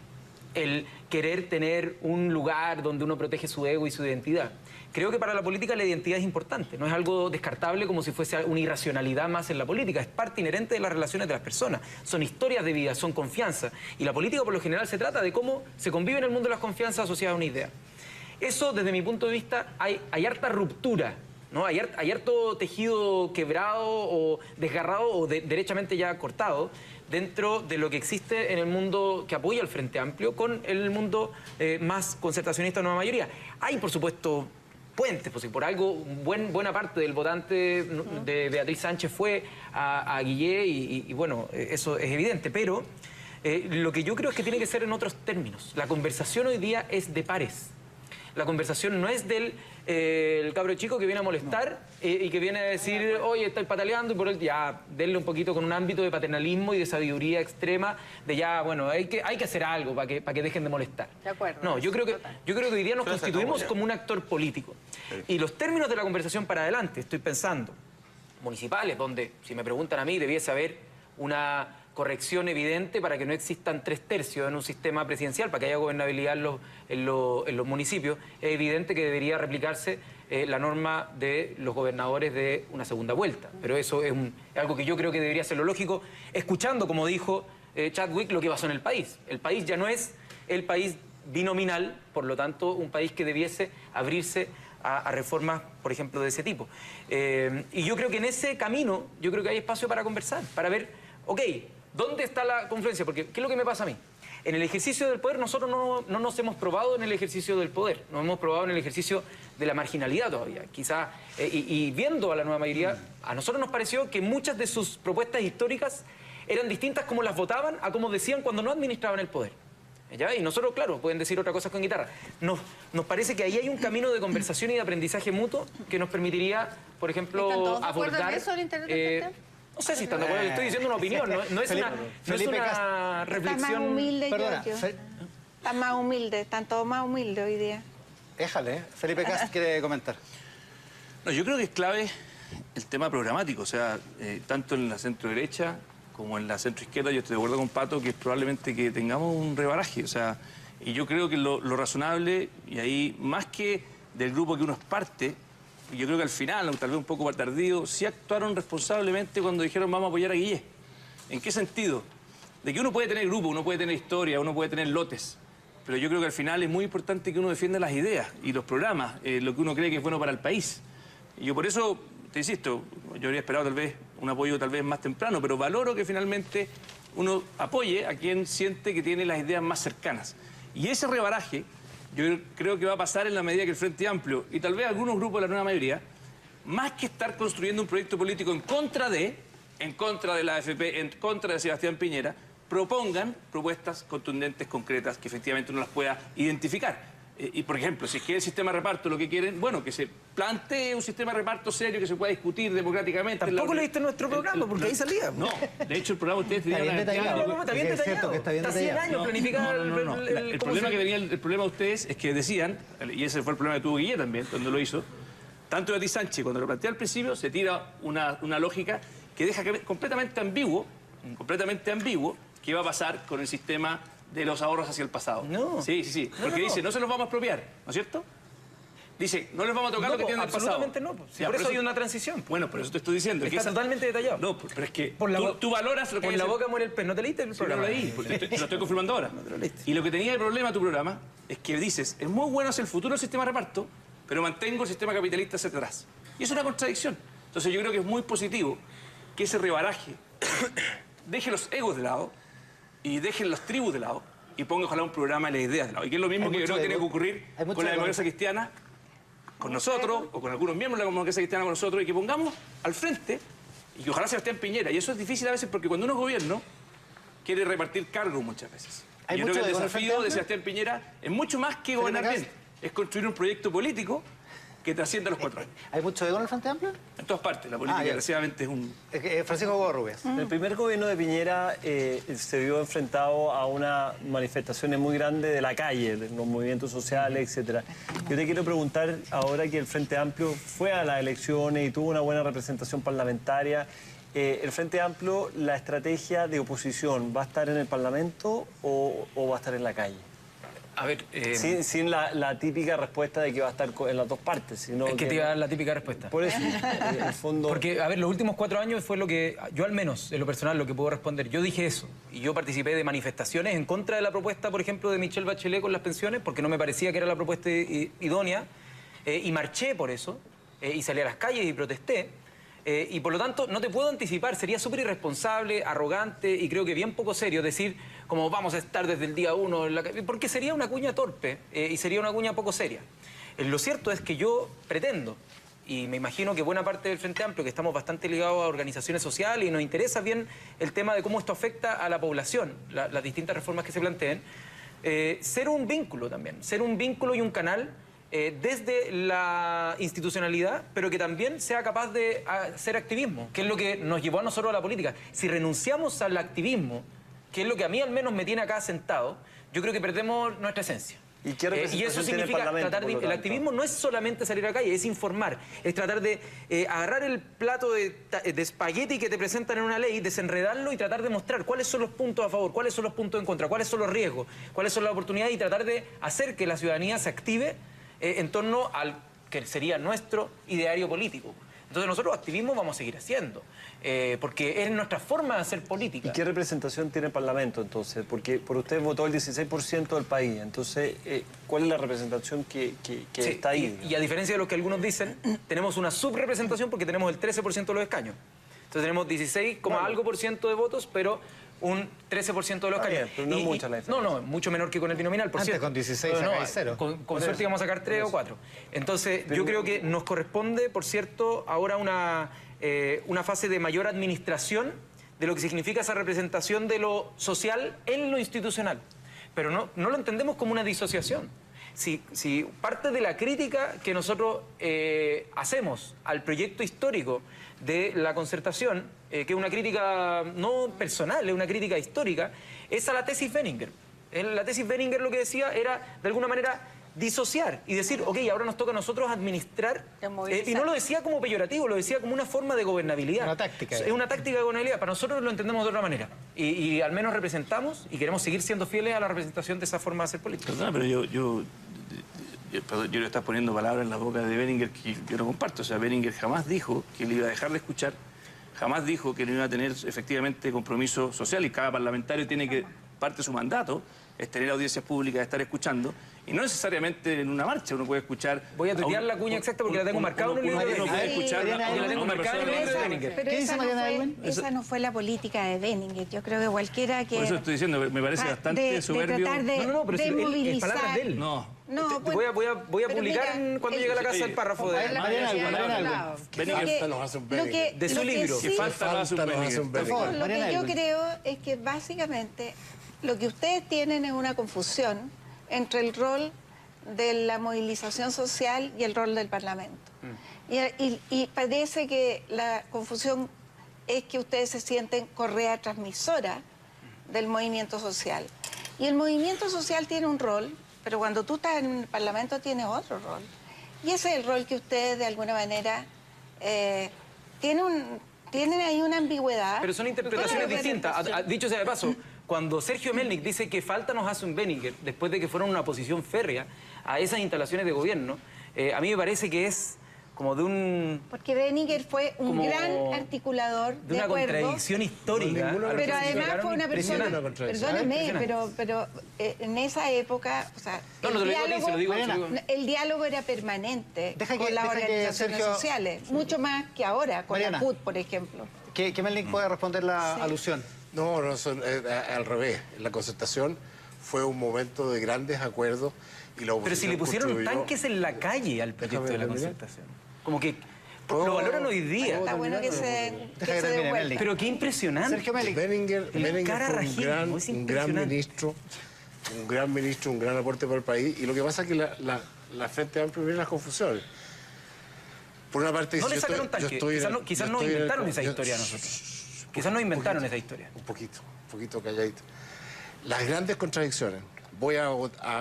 el querer tener un lugar donde uno protege su ego y su identidad. Creo que para la política la identidad es importante, no es algo descartable como si fuese una irracionalidad más en la política, es parte inherente de las relaciones de las personas, son historias de vida, son confianza, y la política por lo general se trata de cómo se convive en el mundo de las confianzas asociadas a una idea. Eso, desde mi punto de vista, hay harta ruptura, ¿no? Hay harto tejido quebrado o desgarrado o derechamente ya cortado dentro de lo que existe en el mundo que apoya al Frente Amplio con el mundo más concertacionista de nueva mayoría. Hay, por supuesto, puentes, pues si por algo buena parte del votante de Beatriz Sánchez fue a Guillé y bueno, eso es evidente, pero lo que yo creo es que tiene que ser en otros términos. La conversación hoy día es de pares. La conversación no es del el cabro chico que viene a molestar y que viene a decir, oye, estoy pataleando, y por él ya, denle un poquito con un ámbito de paternalismo y de sabiduría extrema, de ya, bueno, hay que hacer algo para que dejen de molestar. De acuerdo. No, yo creo que hoy día nos constituimos como un actor político. Y los términos de la conversación para adelante, estoy pensando, municipales, donde, si me preguntan a mí, debiese haber una corrección evidente para que no existan 3/3 en un sistema presidencial, para que haya gobernabilidad en los municipios. Es evidente que debería replicarse la norma de los gobernadores de una segunda vuelta. Pero eso es algo que yo creo que debería ser lo lógico, escuchando, como dijo Chadwick, lo que pasó en el país. El país ya no es el país binominal, por lo tanto, un país que debiese abrirse a reformas, por ejemplo, de ese tipo. Y yo creo que en ese camino, yo creo que hay espacio para conversar, para ver, ok, ¿dónde está la confluencia? Porque, ¿qué es lo que me pasa a mí? En el ejercicio del poder nosotros no nos hemos probado en el ejercicio del poder, nos hemos probado en el ejercicio de la marginalidad todavía. Quizás, y viendo a la nueva mayoría, a nosotros nos pareció que muchas de sus propuestas históricas eran distintas como las votaban a como decían cuando no administraban el poder. ¿Ya? Y nosotros, claro, pueden decir otras cosas con guitarra. Nos parece que ahí hay un camino de conversación y de aprendizaje mutuo que nos permitiría, por ejemplo, ¿Están todos de acuerdo abordar... en eso al interior del frente? No sé si están de acuerdo, estoy diciendo una opinión, no es una reflexión... Estás más humilde, Perdona, Giorgio. Estás más humilde, están todos más humildes hoy día. Déjale, Felipe Cast quiere comentar. No, yo creo que es clave el tema programático, o sea, tanto en la centro derecha como en la centro izquierda, yo estoy de acuerdo con Pato que es probablemente que tengamos un rebaraje, o sea, y yo creo que lo razonable, y ahí más que del grupo que uno es parte, yo creo que al final, tal vez un poco tardío, sí actuaron responsablemente cuando dijeron vamos a apoyar a Guillé. ¿En qué sentido? De que uno puede tener grupo, uno puede tener historia, uno puede tener lotes, pero yo creo que al final es muy importante que uno defienda las ideas y los programas, lo que uno cree que es bueno para el país. Y yo por eso, te insisto, yo habría esperado tal vez un apoyo tal vez más temprano, pero valoro que finalmente uno apoye a quien siente que tiene las ideas más cercanas. Y ese rebaraje, yo creo que va a pasar en la medida que el Frente Amplio y tal vez algunos grupos de la nueva mayoría, más que estar construyendo un proyecto político en contra de la AFP, en contra de Sebastián Piñera, propongan propuestas contundentes, concretas, que efectivamente uno las pueda identificar. Y, por ejemplo, si es que el sistema de reparto lo que quieren, bueno, que se plantee un sistema de reparto serio que se pueda discutir democráticamente. Tampoco leíste nuestro programa, porque ahí salía. No, de hecho el programa ustedes tenían Está bien detallado. Está bien detallado. Está 100 años planificado. El problema que tenía el problema de ustedes es que decían, y ese fue el problema que tuvo Guillé también cuando lo hizo, tanto Beatriz Sánchez cuando lo plantea al principio se tira una lógica que deja completamente ambiguo qué va a pasar con el sistema de los ahorros hacia el pasado. No. Sí. Porque dice, no se los vamos a expropiar, ¿no es cierto? Dice, no les vamos a tocar lo que tienen del pasado. Absolutamente no. Sí, por eso hay una transición. Bueno, por eso te estoy diciendo. Está totalmente detallado. No, pero es que tú valoras lo que... Por la boca muere el pez. ¿No te leíste el programa? Sí, lo leí, porque lo estoy confirmando ahora. Y lo que tenía de problema tu programa es que dices, es muy bueno hacia el futuro el sistema de reparto, pero mantengo el sistema capitalista hacia atrás. Y es una contradicción. Entonces yo creo que es muy positivo que ese rebaraje deje los egos de lado y deje las tribus de lado y ponga ojalá un programa de las ideas de lado. Y que es lo mismo que yo creo que tiene que ocurrir con la democracia cristiana, con nosotros, o con algunos miembros de la democracia cristiana con nosotros, y que pongamos al frente, y que ojalá Sebastián Piñera. Y eso es difícil a veces porque cuando uno es gobierno, quiere repartir cargos muchas veces. Y yo creo que el desafío de Sebastián Piñera es mucho más que gobernar bien, es construir un proyecto político que trascienda los 4 años. ¿Hay mucho ego en el Frente Amplio? En todas partes, la política desgraciadamente es un... Francisco Gorrubias. El primer gobierno de Piñera se vio enfrentado a unas manifestaciones muy grandes de la calle, de los movimientos sociales, etc. Yo te quiero preguntar, ahora que el Frente Amplio fue a las elecciones y tuvo una buena representación parlamentaria, ¿el Frente Amplio, la estrategia de oposición, va a estar en el Parlamento o va a estar en la calle? A ver... Sin la típica respuesta de que va a estar en las dos partes, sino es que te iba a dar la típica respuesta. Por eso, en el fondo... Porque, a ver, los últimos 4 años fue lo que... Yo al menos, en lo personal, lo que puedo responder. Yo dije eso. Y yo participé de manifestaciones en contra de la propuesta, por ejemplo, de Michelle Bachelet con las pensiones, porque no me parecía que era la propuesta idónea. Y marché por eso. Y salí a las calles y protesté. Y por lo tanto, no te puedo anticipar. Sería súper irresponsable, arrogante y creo que bien poco serio decir como vamos a estar desde el día 1 en la calle, porque sería una cuña torpe y sería una cuña poco seria. Lo cierto es que yo pretendo, y me imagino que buena parte del Frente Amplio, que estamos bastante ligados a organizaciones sociales y nos interesa bien el tema de cómo esto afecta a la población, las distintas reformas que se planteen, ser un vínculo también, ser un vínculo y un canal desde la institucionalidad, pero que también sea capaz de hacer activismo, que es lo que nos llevó a nosotros a la política. Si renunciamos al activismo, que es lo que a mí al menos me tiene acá sentado, yo creo que perdemos nuestra esencia. ¿Y qué representación eso tiene el significa Parlamento, tratar de, por lo el tanto? activismo no es solamente salir a la calle, es informar, es tratar de agarrar el plato de espagueti que te presentan en una ley, desenredarlo y tratar de mostrar cuáles son los puntos a favor, cuáles son los puntos en contra, cuáles son los riesgos, cuáles son las oportunidades y tratar de hacer que la ciudadanía se active en torno al que sería nuestro ideario político. Entonces nosotros activismo vamos a seguir haciendo, porque es nuestra forma de hacer política. ¿Y qué representación tiene el Parlamento entonces? Porque por ustedes votó el 16% del país, entonces, ¿cuál es la representación que está ahí? Y a diferencia de lo que algunos dicen, tenemos una subrepresentación porque tenemos el 13% de los escaños. Entonces tenemos 16, algo por ciento de votos, pero un 13% de los escaños. Bien, pero no es mucha la diferencia. No, mucho menor que con el binominal, por cierto. Con 16 sacáis 0. Con suerte íbamos a sacar 3 o 4. Entonces, yo creo que nos corresponde, por cierto, ahora una fase de mayor administración de lo que significa esa representación de lo social en lo institucional. Pero no lo entendemos como una disociación. Si parte de la crítica que nosotros hacemos al proyecto histórico de la concertación, que es una crítica no personal, es una crítica histórica, es a la tesis Benninger. La tesis Benninger lo que decía era, de alguna manera, disociar y decir, ok, ahora nos toca a nosotros administrar, y no lo decía como peyorativo, lo decía como una forma de gobernabilidad. Una táctica. Es una táctica de gobernabilidad. Para nosotros lo entendemos de otra manera. Y al menos representamos y queremos seguir siendo fieles a la representación de esa forma de hacer política. Perdona, pero yo le estás poniendo palabras en la boca de Benninger que yo no comparto. O sea, Benninger jamás dijo que le iba a dejar de escuchar, jamás dijo que no iba a tener efectivamente compromiso social, y cada parlamentario tiene que, parte de su mandato, es tener audiencias públicas, estar escuchando, y no necesariamente en una marcha uno puede escuchar... Voy a tuitear la cuña exacta porque la tengo marcada en un libro de Uno puede escuchar la tengo marcada en un libro de Benninger. Pero ¿Qué dice Mariana Aylwin? esa no fue la política de Benninger. Yo creo que cualquiera que... Por eso estoy diciendo, me parece bastante soberbio. De tratar pero de si movilizar... palabras de él. No, Voy a pero publicar mira, cuando llegue a la casa el párrafo de Mariana Aylwin. Falta nos hace un Benninger. de su libro. Que falta nos hace un Benninger. Por favor, Lo Mariana que yo Aylwin. creo es que básicamente lo que ustedes tienen es una confusión entre el rol de la movilización social y el rol del Parlamento. Y parece que la confusión es que ustedes se sienten correa transmisora del movimiento social. Y el movimiento social tiene un rol, pero cuando tú estás en el Parlamento tienes otro rol. Y ese es el rol que ustedes de alguna manera tienen ahí una ambigüedad. Pero son interpretaciones Bueno, distintas. Dicho sea de paso, cuando Sergio Melnik dice que falta nos hace un Benninger, después de que fueron una posición férrea a esas instalaciones de gobierno, a mí me parece que es como de un... Porque Benninger fue un como gran articulador de una acuerdo, contradicción histórica. Ninguna a lo que pero además significaron fue una persona, impresionantes. perdóneme, Impresionante. pero en esa época, o sea, No, no te lo digo a ti, se lo digo. el diálogo era permanente Deja que- con las deja que organizaciones Sergio- sociales, mucho más que ahora, con Mariana. la CUT, por ejemplo. Que Melnik pueda responder la Sí. alusión. No, al revés. La concertación fue un momento de grandes acuerdos y la oposición Pero si le pusieron contribuyó- tanques en la calle al proyecto de la Déjame terminar. concertación. Como que lo valoran hoy día. Está bueno que se Deja que se termine, devuelva. Melnik. Pero qué impresionante. Sergio Melnik. Benninger cara fue rajismo, es un gran impresionante. ministro, un gran aporte para el país. Y lo que pasa es que la Frente Amplio viene las confusiones. Por una parte, No yo le sacaron estoy- yo tanque. estoy en el- Quizás yo no estoy en el- inventaron esa yo- historia a nosotros. Quizás no inventaron esa historia. Un poquito calladito. Las grandes contradicciones.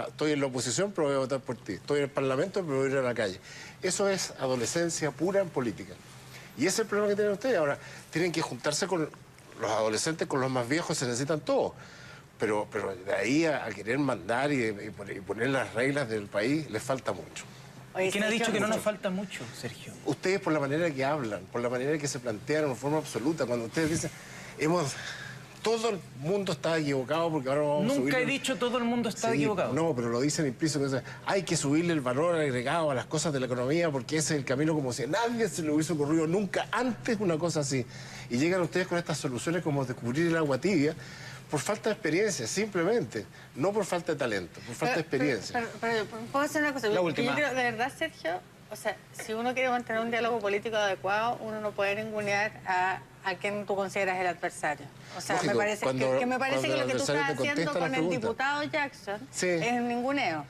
Estoy en la oposición, pero voy a votar por ti. Estoy en el Parlamento, pero voy a ir a la calle. Eso es adolescencia pura en política. Y ese es el problema que tienen ustedes. Ahora, tienen que juntarse con los adolescentes, con los más viejos, se necesitan todos. Pero de ahí a querer mandar y poner las reglas del país, les falta mucho. ¿Quién ha dicho que no nos falta mucho, Sergio? Ustedes por la manera que hablan, por la manera que se plantean en forma absoluta, cuando ustedes dicen, todo el mundo está equivocado porque ahora vamos a subir... Nunca he dicho todo el mundo está Sí, equivocado. No, pero lo dicen implícito. Que dicen, hay que subirle el valor agregado a las cosas de la economía porque ese es el camino, como si a nadie se le hubiese ocurrido nunca antes una cosa así. Y llegan ustedes con estas soluciones como descubrir el agua tibia, por falta de experiencia, simplemente. No por falta de talento, por falta de experiencia. Pero, ¿puedo hacer una cosa? La Yo última. creo, de verdad, Sergio, o sea, si uno quiere mantener un diálogo político adecuado, uno no puede ningunear a quien tú consideras el adversario. O sea, Lógico, me parece que lo que tú el estás adversario te haciendo contesta con las el preguntas. diputado Jackson Sí. es un ninguneo.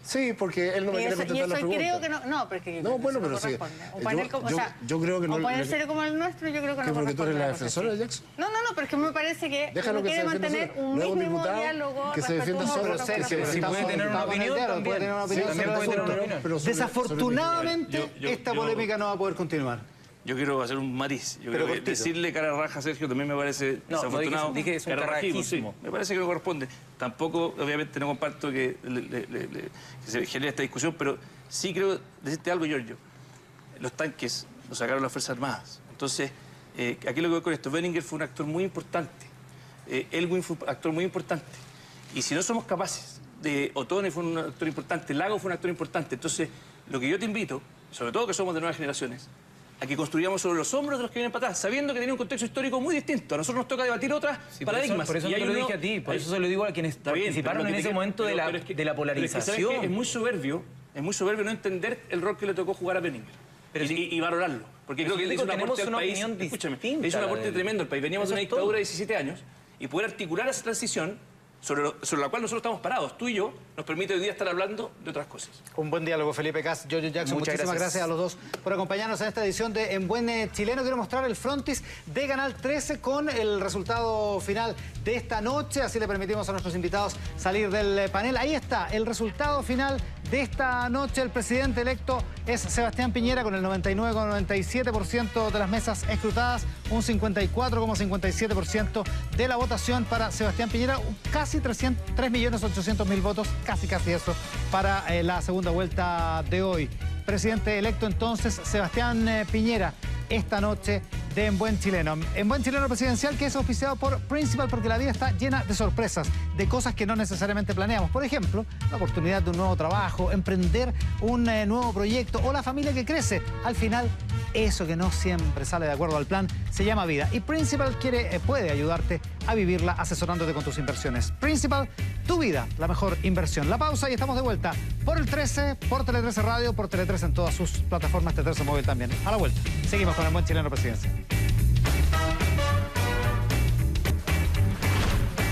Sí, porque él no me quiere contestar la pregunta. Creo que no, pero es que No, bueno, eso pero sí. corresponde. Un panel como, o sea, yo creo que no. un panel serio como el nuestro, yo creo que no ¿Porque tú eres corresponde la una cosa defensora así. de Jackson? No, pero es que me parece que Déjalo uno que se quiere defienda mantener solo. un No es un mínimo diputado diálogo que se defienda respetuoso solo, con que los se demás. Si puede tener una opinión, puede tener una opinión también sobre el puede tener una asunto. opinión. Pero sobre- Desafortunadamente, yo- esta polémica no va a poder continuar. Yo quiero hacer un matiz. Yo Pero creo que cortito. decirle cara raja a Sergio también me parece No, desafortunado. dije es un Cararrajismo, carrajismo. sí. Me parece que no corresponde. Tampoco, obviamente, no comparto que se genere esta discusión, pero sí creo decirte algo, Giorgio. Los tanques los sacaron las Fuerzas Armadas. Entonces, aquí lo que voy con esto, Benninger fue un actor muy importante. Elwin fue un actor muy importante. Y si no somos capaces Ottone fue un actor importante, Lago fue un actor importante. Entonces, lo que yo te invito, sobre todo que somos de nuevas generaciones, a que construyamos sobre los hombros de los que vienen para atrás, sabiendo que tiene un contexto histórico muy distinto. A nosotros nos toca debatir otras paradigmas. Por eso y no hay te lo uno- dije a ti, por hay- eso se lo digo a quienes Está bien, participaron pero en lo que ese te- momento pero- de pero es que- la pero es que, polarización. ¿sabes qué? Es muy soberbio no entender el rol que le tocó jugar a Benninger. Pero Y valorarlo. Porque Pero creo que si le hizo un digo, aporte al tenemos una país. opinión Escúchame, distinta le hizo un a la aporte de él. tremendo al país. Veníamos de Eso una es todo. dictadura de 17 años y poder articular esa transición sobre la cual nosotros estamos parados, tú y yo, nos permite hoy día estar hablando de otras cosas. Un buen diálogo, Felipe Cas, Giorgio Jackson. Muchas Muchísimas gracias. gracias a los dos por acompañarnos en esta edición de En Buen Chileno. Quiero mostrar el frontis de Canal 13 con el resultado final de esta noche. Así le permitimos a nuestros invitados salir del panel. Ahí está, el resultado final de esta noche. El presidente electo es Sebastián Piñera con el 99,97% de las mesas escrutadas, un 54,57% de la votación para Sebastián Piñera, casi 3.800.000 votos, casi eso, para la segunda vuelta de hoy. Presidente electo entonces Sebastián Piñera esta noche de En Buen Chileno. En Buen Chileno Presidencial, que es auspiciado por Principal, porque la vida está llena de sorpresas, de cosas que no necesariamente planeamos. Por ejemplo, la oportunidad de un nuevo trabajo, emprender un nuevo proyecto o la familia que crece. Al final, eso que no siempre sale de acuerdo al plan se llama vida. Y Principal puede ayudarte a vivirla asesorándote con tus inversiones. Principal, tu vida, la mejor inversión. La pausa y estamos de vuelta por el 13, por Tele 13 Radio, por Tele 13 en todas sus plataformas, Tele 13 Móvil también. A la vuelta. Seguimos con El Buen Chileno Presidencial.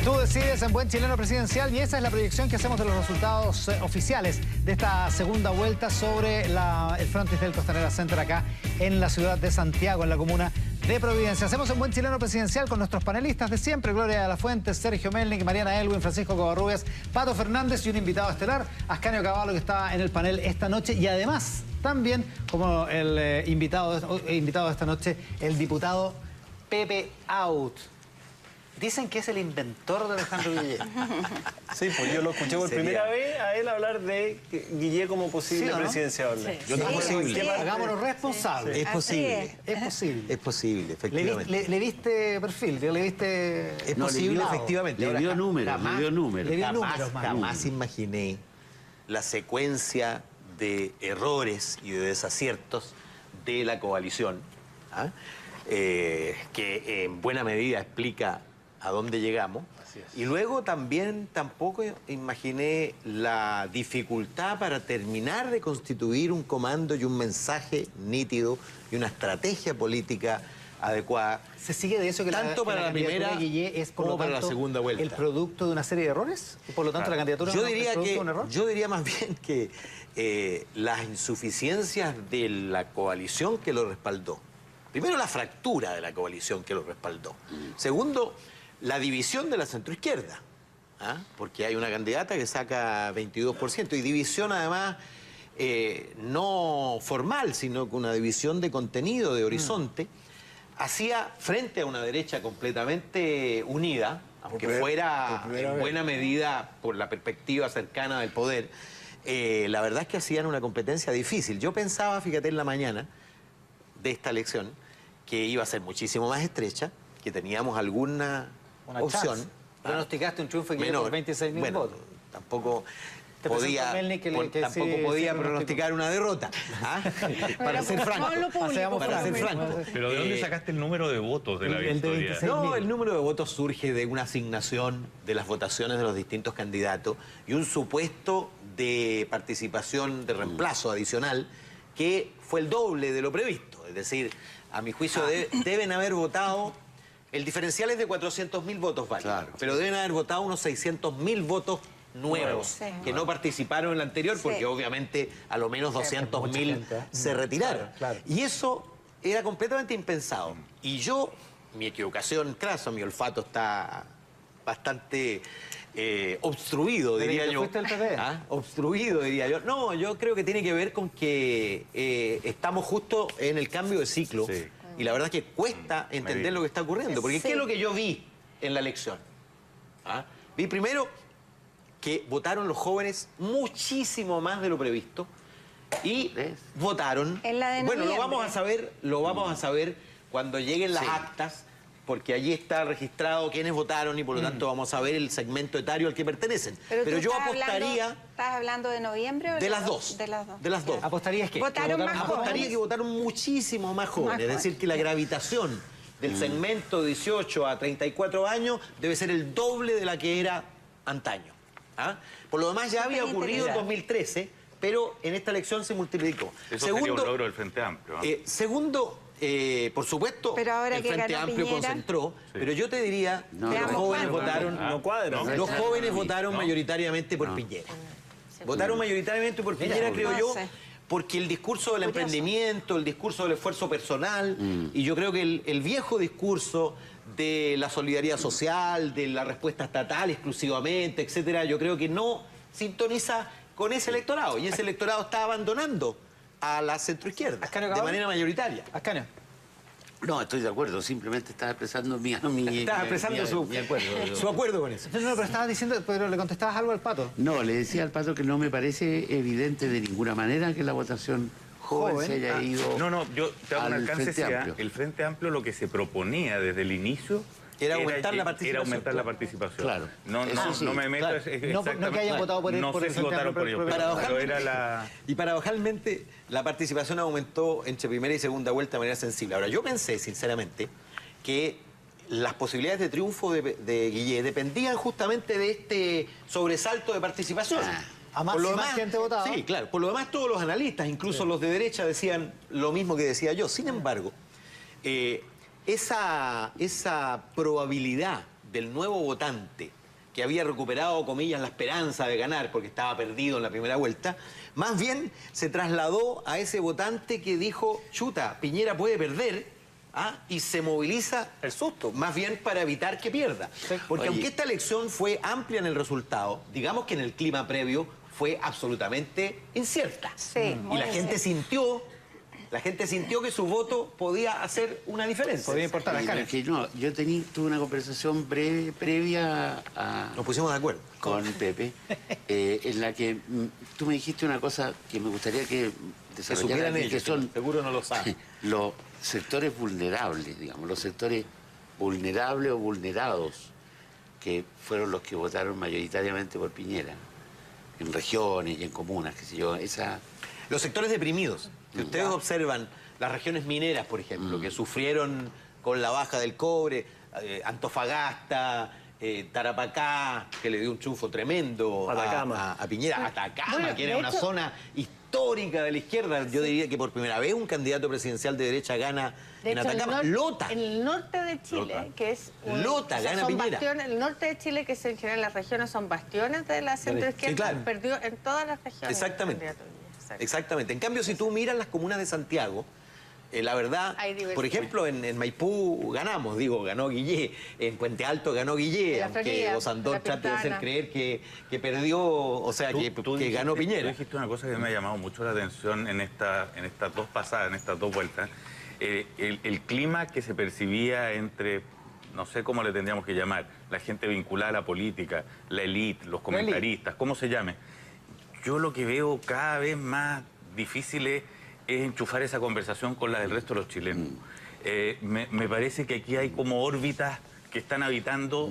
Tú decides en Buen Chileno Presidencial y esa es la proyección que hacemos de los resultados oficiales de esta segunda vuelta sobre el frontis del Costanera Center acá en la ciudad de Santiago, en la comuna de Providencia. Hacemos en Buen Chileno Presidencial con nuestros panelistas de siempre, Gloria de la Fuente, Sergio Melnik, Mariana Elwin, Francisco Covarrubias, Pato Fernández y un invitado estelar, Ascanio Cavallo, que está en el panel esta noche y además también como el invitado de esta noche, el diputado Pepe Out. Dicen que es el inventor de Alejandro Guillé. Sí, pues yo lo escuché por primera vez a él hablar de Guillé como posible ¿Sí o no? presidenciable. Yo también. posible. Hagámonos responsables. Es posible. Así Es posible. Es posible, efectivamente. ¿Le viste perfil? ¿Le viste...? Es No, posible, le vio- efectivamente. le Ahora, vio números, le vio números. Le vio Jamás, números, man. jamás imaginé la secuencia de errores y de desaciertos de la coalición, ¿ah? Que en buena medida explica a dónde llegamos. Y luego también tampoco imaginé la dificultad para terminar de constituir un comando y un mensaje nítido y una estrategia política adecuada. ¿Se sigue de eso que Tanto para la candidatura primera de Guillé es por como lo para la tanto, segunda vuelta. el producto de una serie de errores? ¿Y por lo tanto la candidatura Yo es diría producto que de un error? yo diría más bien que las insuficiencias de la coalición que lo respaldó. Primero, la fractura de la coalición que lo respaldó. Segundo, la división de la centroizquierda, ¿ah? Porque hay una candidata que saca 22% y división además no formal, sino que una división de contenido, de horizonte, hacía frente a una derecha completamente unida, aunque fuera en buena medida por la perspectiva cercana del poder. La verdad es que hacían una competencia difícil. Yo pensaba, fíjate, en la mañana de esta elección, que iba a ser muchísimo más estrecha, que teníamos alguna Una opción. chance. Pronosticaste un triunfo de Guillé por 26.000 bueno, votos. tampoco... podía, tampoco podía pronosticar una derrota. ¿Ah? Para ser franco. Para ser franco. Pero ¿de dónde sacaste el número de votos de la victoria? No, el número de votos surge de una asignación de las votaciones de los distintos candidatos y un supuesto de participación de reemplazo adicional que fue el doble de lo previsto. Es decir, a mi juicio deben haber votado, el diferencial es de 400.000 votos válidos, pero deben haber votado unos 600.000 votos nuevos que no participaron en la anterior porque obviamente a lo menos 200.000 se retiraron. Y eso era completamente impensado. Y yo, mi equivocación crasa, mi olfato está bastante obstruido, diría yo. ¿Fuiste al PP? Obstruido, diría yo. No, yo creo que tiene que ver con que estamos justo en el cambio de ciclo y la verdad es que cuesta entender lo que está ocurriendo. Porque ¿qué es lo que yo vi en la elección? Vi primero que votaron los jóvenes muchísimo más de lo previsto y votaron. Bueno, lo vamos a saber cuando lleguen las actas, porque allí está registrado quiénes votaron y por lo tanto vamos a ver el segmento etario al que pertenecen. Pero yo apostaría... ¿Estás hablando de noviembre o de las dos? De las dos. De las dos. ¿Apostarías que votaron más jóvenes? Apostaría que votaron muchísimo más jóvenes. Es decir, que la gravitación del segmento de 18 a 34 años debe ser el doble de la que era antaño. Por lo demás ya había ocurrido en 2013, pero en esta elección se multiplicó. Eso sería un logro del Frente Amplio. Segundo, por supuesto, el Frente Amplio concentró, pero yo te diría que los jóvenes votaron, los jóvenes votaron mayoritariamente por Piñera. Votaron mayoritariamente por Piñera, creo yo, porque el discurso del emprendimiento, el discurso del esfuerzo personal, y yo creo que el viejo discurso de la solidaridad social, de la respuesta estatal exclusivamente, etcétera, yo creo que no sintoniza con ese electorado, y ese electorado está abandonando a la centroizquierda de manera mayoritaria. Ascanio. No, estoy de acuerdo, simplemente estaba expresando su acuerdo con eso. No, pero estabas diciendo, pero le contestabas algo al Pato. No, le decía al Pato que no me parece evidente de ninguna manera que la votación joven se haya ido. No, yo te hago un alcance. El Frente Amplio lo que se proponía desde el inicio era aumentar la participación. Era aumentar la participación. Claro. No me meto exactamente. No que hayan votado por él. No sé si votaron por ellos, pero era la... Y paradojalmente, la participación aumentó entre primera y segunda vuelta de manera sensible. Ahora, yo pensé, sinceramente, que las posibilidades de triunfo de Guillé dependían justamente de este sobresalto de participación. Por lo demás, gente votaba. Sí, claro. Por lo demás, todos los analistas, incluso los de derecha, decían lo mismo que decía yo. Sin embargo, esa probabilidad del nuevo votante que había recuperado, comillas, la esperanza de ganar porque estaba perdido en la primera vuelta, más bien se trasladó a ese votante que dijo, chuta, Piñera puede perder, y se moviliza el susto, más bien para evitar que pierda. Porque aunque esta elección fue amplia en el resultado, digamos que en el clima previo fue absolutamente incierta. Y la gente sintió que su voto podía hacer una diferencia. Podía importar yo tuve una conversación previa a... Nos pusimos de acuerdo. Con Pepe, en la que tú me dijiste una cosa que me gustaría que desarrollaran ellos, que son, seguro no lo saben. Los sectores vulnerables, digamos, los sectores vulnerables o vulnerados, que fueron los que votaron mayoritariamente por Piñera, en regiones y en comunas, qué sé yo, Los sectores deprimidos. Si ustedes observan las regiones mineras, por ejemplo, que sufrieron con la baja del cobre, Antofagasta, Tarapacá, que le dio un triunfo tremendo a Piñera, Atacama, que era una zona histórica de la izquierda. Yo diría que por primera vez un candidato presidencial de derecha gana en Atacama. Lota. En el norte de Chile, que es... Lota, gana Piñera. El norte de Chile, que es en general las regiones son bastiones de la centroizquierda, perdió en todas las regiones. Exactamente. Exactamente. En cambio, si tú miras las comunas de Santiago, la verdad, por ejemplo, en Maipú ganó Guillé, en Puente Alto ganó Guillé, aunque Osandón trate de hacer creer que perdió, o sea, que ganó Piñera. Tú dijiste una cosa que me ha llamado mucho la atención en estas dos pasadas, en estas dos vueltas, el clima que se percibía entre, no sé cómo le tendríamos que llamar, la gente vinculada a la política, la élite, los comentaristas, cómo se llame. Yo lo que veo cada vez más difícil es enchufar esa conversación con la del resto de los chilenos. Me parece que aquí hay como órbitas que están habitando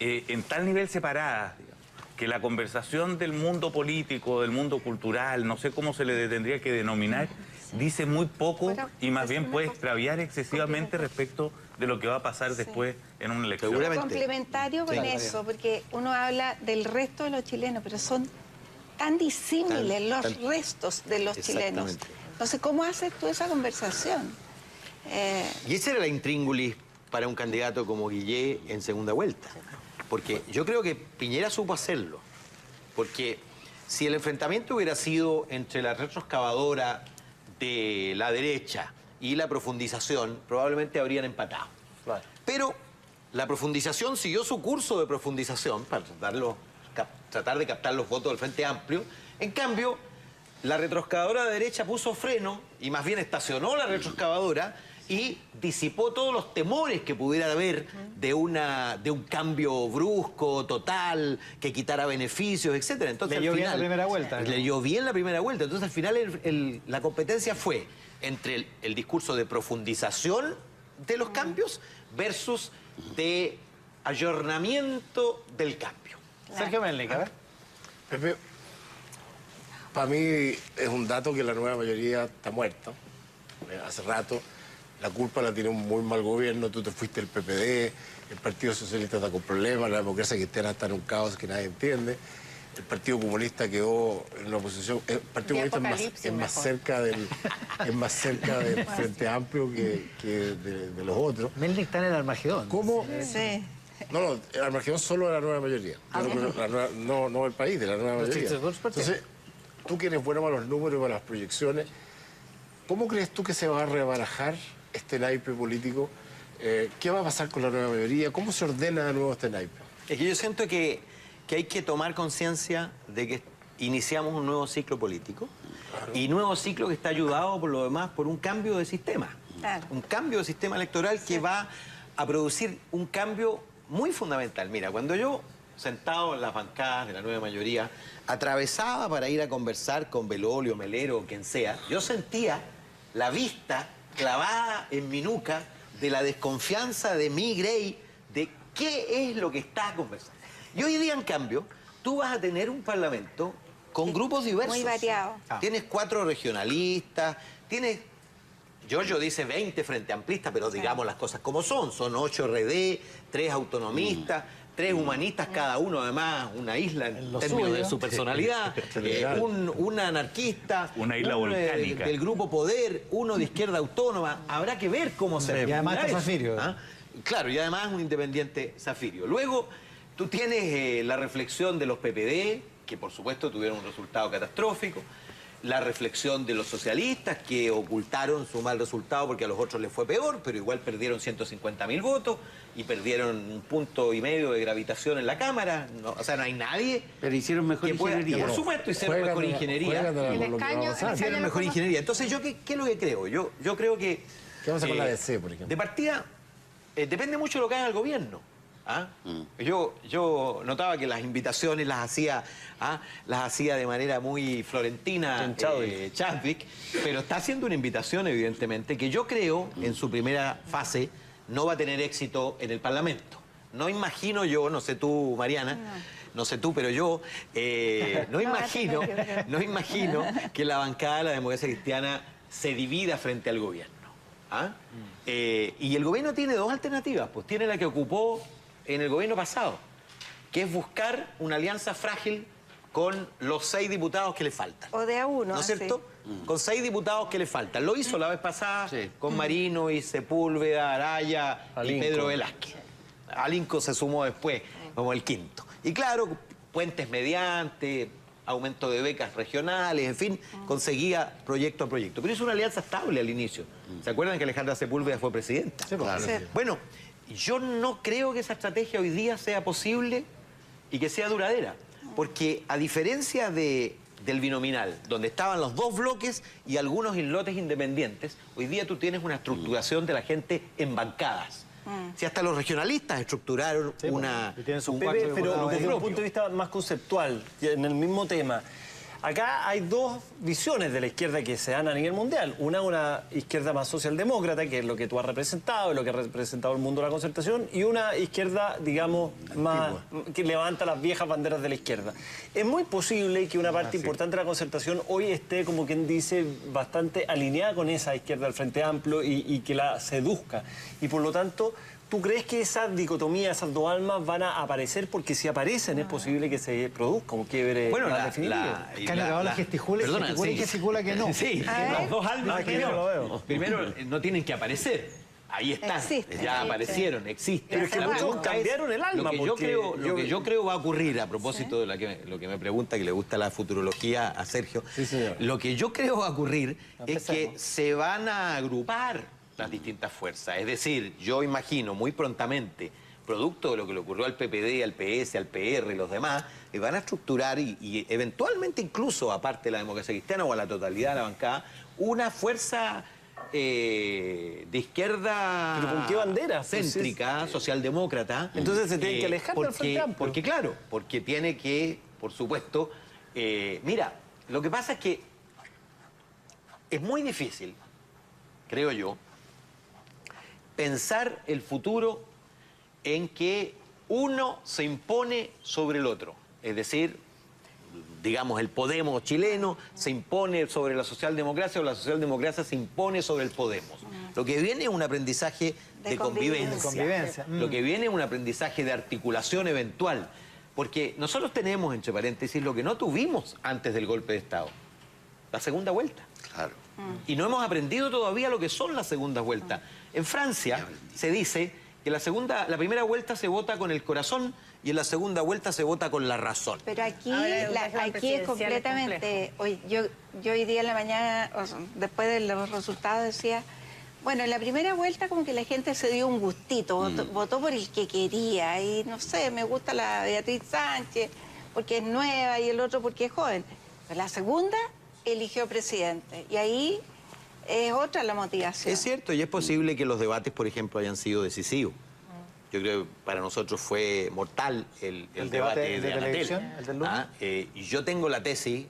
en tal nivel separadas, digamos. que la conversación del mundo político, del mundo cultural, no sé cómo se le tendría que denominar, dice muy poco y más bien puede extraviar excesivamente respecto de lo que va a pasar después en una elección. Complementario con eso, porque uno habla del resto de los chilenos, pero son tan disímiles los restos de los chilenos. Entonces, ¿cómo haces tú esa conversación? Y esa era la intríngulis para un candidato como Guillé en segunda vuelta. Porque yo creo que Piñera supo hacerlo. Porque si el enfrentamiento hubiera sido entre la retroexcavadora de la derecha y la profundización, probablemente habrían empatado. Claro. Pero la profundización siguió su curso de profundización para tratar de captar los votos del Frente Amplio. En cambio, la retroexcavadora de derecha puso freno y más bien estacionó la retroexcavadora y disipó todos los temores que pudiera haber de un cambio brusco, total, que quitara beneficios, etc. Entonces, leyó bien la primera vuelta. Leyó bien la primera vuelta. Entonces, al final, la competencia fue entre el discurso de profundización de los cambios versus de ayornamiento del cambio. Sergio Melnik, a ver. Pepe, para mí es un dato que la nueva mayoría está muerta. Hace rato. La culpa la tiene un muy mal gobierno, tú te fuiste del PPD, el Partido Socialista está con problemas, la democracia cristiana está en un caos que nadie entiende, el Partido Comunista quedó en una posición... El Partido Comunista es más cerca del Frente Amplio que de los otros. Melnik está en el Armagedón. ¿Cómo? Sí. No, el Armagedón solo de la nueva mayoría. No el país, de la nueva mayoría. Entonces, tú que eres bueno para los números y para las proyecciones, ¿cómo crees tú que se va a rebarajar este naipe político? ¿Qué va a pasar con la nueva mayoría? ¿Cómo se ordena de nuevo este naipe? Es que yo siento que hay que tomar conciencia de que iniciamos un nuevo ciclo político. Claro. Y nuevo ciclo que está ayudado por lo demás por un cambio de sistema. Claro. Un cambio de sistema electoral que va a producir un cambio muy fundamental. Mira, cuando yo, sentado en las bancadas de la nueva mayoría, atravesaba para ir a conversar con Belolio, Melero o quien sea, yo sentía la vista clavada en mi nuca de la desconfianza de mi Grey, de qué es lo que está conversando. Y hoy día, en cambio, tú vas a tener un parlamento con grupos diversos. Muy variado. Tienes 4 regionalistas, tienes... Giorgio dice 20 frente amplistas, pero digamos las cosas como son. Son 8 RD, 3 autonomistas, 3 humanistas, cada uno además una isla en términos de su personalidad, un anarquista, una isla volcánica. Del grupo Poder, uno de izquierda autónoma. Habrá que ver cómo se... Y además está Zafirio. ¿Ah? Claro, y además un independiente Zafirio. Luego, tú tienes la reflexión de los PPD, que por supuesto tuvieron un resultado catastrófico. La reflexión de los socialistas, que ocultaron su mal resultado porque a los otros les fue peor, pero igual perdieron 150.000 votos y perdieron 1,5 puntos de gravitación en la Cámara. No, o sea, no hay nadie... Pero hicieron mejor ingeniería. Por supuesto, hicieron mejor ingeniería. Hicieron mejor ingeniería. Entonces, ¿yo qué es lo que creo? Yo creo que... ¿Qué vamos a hacer con la DC, por ejemplo? De partida, depende mucho de lo que haga el gobierno. ¿Ah? Yo notaba que las invitaciones las hacía de manera muy florentina Chadwick, pero está haciendo una invitación, evidentemente, que yo creo, en su primera fase, no va a tener éxito en el Parlamento. No imagino yo, no sé tú, Mariana, no sé tú, pero yo no imagino que la bancada de la democracia cristiana se divida frente al gobierno. ¿Ah? Y el gobierno tiene 2 alternativas, pues tiene la que ocupó en el gobierno pasado, que es buscar una alianza frágil con los 6 diputados que le faltan. O de a uno. ¿No es cierto? Con 6 diputados que le faltan. Lo hizo la vez pasada con Marino y Sepúlveda, Araya y Pedro Velázquez. Alinco se sumó después como el 5º. Y claro, puentes mediante, aumento de becas regionales, en fin, conseguía proyecto a proyecto. Pero hizo una alianza estable al inicio. ¿Se acuerdan que Alejandra Sepúlveda fue presidenta? Sí, claro. Sí. Bueno, yo no creo que esa estrategia hoy día sea posible y que sea duradera. Porque a diferencia del binominal, donde estaban los 2 bloques y algunos islotes independientes, hoy día tú tienes una estructuración de la gente en bancadas. Si hasta los regionalistas estructuraron pero desde un punto de vista más conceptual, en el mismo tema, Acá hay dos visiones de la izquierda que se dan a nivel mundial. Una izquierda más socialdemócrata, que es lo que tú has representado, lo que ha representado el mundo de la concertación, y una izquierda, digamos, más que levanta las viejas banderas de la izquierda. Es muy posible que una parte importante de la concertación hoy esté, como quien dice, bastante alineada con esa izquierda del Frente Amplio y que la seduzca. Y por lo tanto, ¿tú crees que esa dicotomía, esas dos almas van a aparecer? Porque si aparecen es posible que se produzca un quiebre más definitivo. La gesticula que no. Sí, las dos almas que no lo veo. Primero, no tienen que aparecer. Ahí están, ya aparecieron, existen. Pero es que muchos cambiaron el alma. Lo que yo creo va a agrupar, a propósito de lo que me pregunta, que le gusta la futurología a Sergio, lo que yo creo va a ocurrir es que se van a agrupar las distintas fuerzas. Es decir, yo imagino muy prontamente, producto de lo que le ocurrió al PPD, al PS, al PR y los demás, que van a estructurar y eventualmente incluso, aparte de la democracia cristiana o a la totalidad de la bancada, una fuerza de izquierda. ¿Pero con qué bandera? Céntrica, socialdemócrata. Entonces se tienen que alejar del Frente Amplio. Porque claro, porque tiene que, por supuesto, mira, lo que pasa es que es muy difícil, creo yo, pensar el futuro en que uno se impone sobre el otro. Es decir, digamos, el Podemos chileno se impone sobre la socialdemocracia o la socialdemocracia se impone sobre el Podemos. Lo que viene es un aprendizaje de convivencia. Lo que viene es un aprendizaje de articulación eventual. Porque nosotros tenemos, entre paréntesis, lo que no tuvimos antes del golpe de Estado. La segunda vuelta. Claro. Y no hemos aprendido todavía lo que son las segundas vueltas. En Francia se dice que la primera vuelta se vota con el corazón y en la segunda vuelta se vota con la razón. Pero aquí, aquí es completamente... Yo hoy día en la mañana, después de los resultados, decía... Bueno, en la primera vuelta como que la gente se dio un gustito, votó por el que quería. Y no sé, me gusta la Beatriz Sánchez porque es nueva y el otro porque es joven. Pero la segunda eligió presidente. Y ahí es otra la motivación. Es cierto, y es posible que los debates, por ejemplo, hayan sido decisivos. Yo creo que para nosotros fue mortal el debate de Anatel. ¿El del lunes? Y yo tengo la tesis,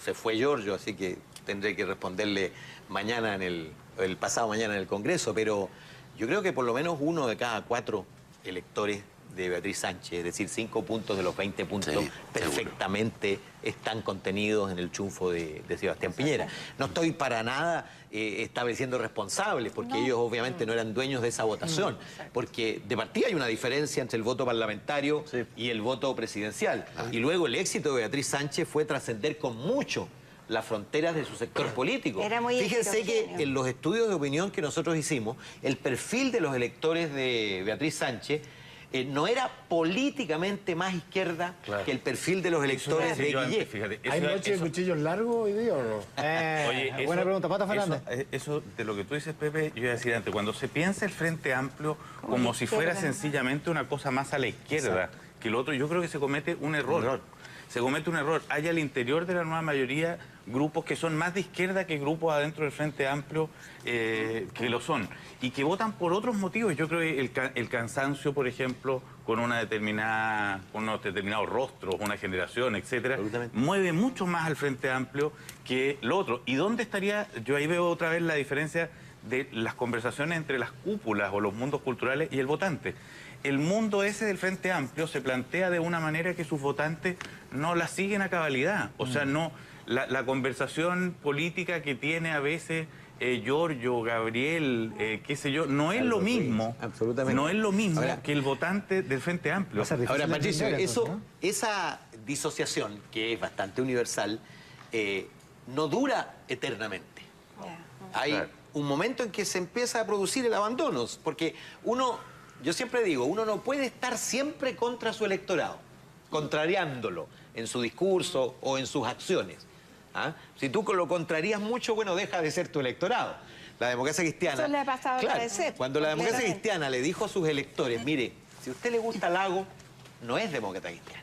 se fue Giorgio, así que tendré que responderle mañana el pasado mañana en el Congreso, pero yo creo que por lo menos 1 de cada 4 electores de Beatriz Sánchez, es decir, 5 puntos de los 20 puntos, perfectamente están contenidos en el triunfo de Sebastián Piñera. No estoy para nada estableciendo responsables, porque ellos obviamente no eran dueños de esa votación, porque de partida hay una diferencia entre el voto parlamentario y el voto presidencial. Y luego el éxito de Beatriz Sánchez fue trascender con mucho las fronteras de su sector político. Fíjense que en los estudios de opinión que nosotros hicimos, el perfil de los electores de Beatriz Sánchez no era políticamente más izquierda que el perfil de los electores de Guillé. Fíjate, ¿hay noche de cuchillos largos hoy día o no? Oye, buena pregunta, Pato Fernández. Eso de lo que tú dices, Pepe, yo iba a decir antes, cuando se piensa el Frente Amplio como si fuera sencillamente una cosa más a la izquierda que el otro, yo creo que se comete un error. Se comete un error. Hay al interior de la nueva mayoría grupos que son más de izquierda que grupos adentro del Frente Amplio que lo son. Y que votan por otros motivos. Yo creo que el cansancio, por ejemplo, con unos determinados rostros, una generación, etcétera, mueve mucho más al Frente Amplio que lo otro. ¿Y dónde estaría? Yo ahí veo otra vez la diferencia de las conversaciones entre las cúpulas o los mundos culturales y el votante. El mundo ese del Frente Amplio se plantea de una manera que sus votantes no la siguen a cabalidad. O sea, no la conversación política que tiene a veces Giorgio, Gabriel, qué sé yo, no es lo mismo. Absolutamente. No es lo mismo que el votante del Frente Amplio. Ahora, Patricio, esa disociación, que es bastante universal, no dura eternamente. Hay un momento en que se empieza a producir el abandono, porque yo siempre digo, uno no puede estar siempre contra su electorado, contrariándolo en su discurso o en sus acciones. Si tú lo contrarías mucho, bueno, deja de ser tu electorado. La democracia cristiana... Eso le ha pasado a veces. Cuando la democracia cristiana le dijo a sus electores, mire, si a usted le gusta Lago, no es demócrata cristiano.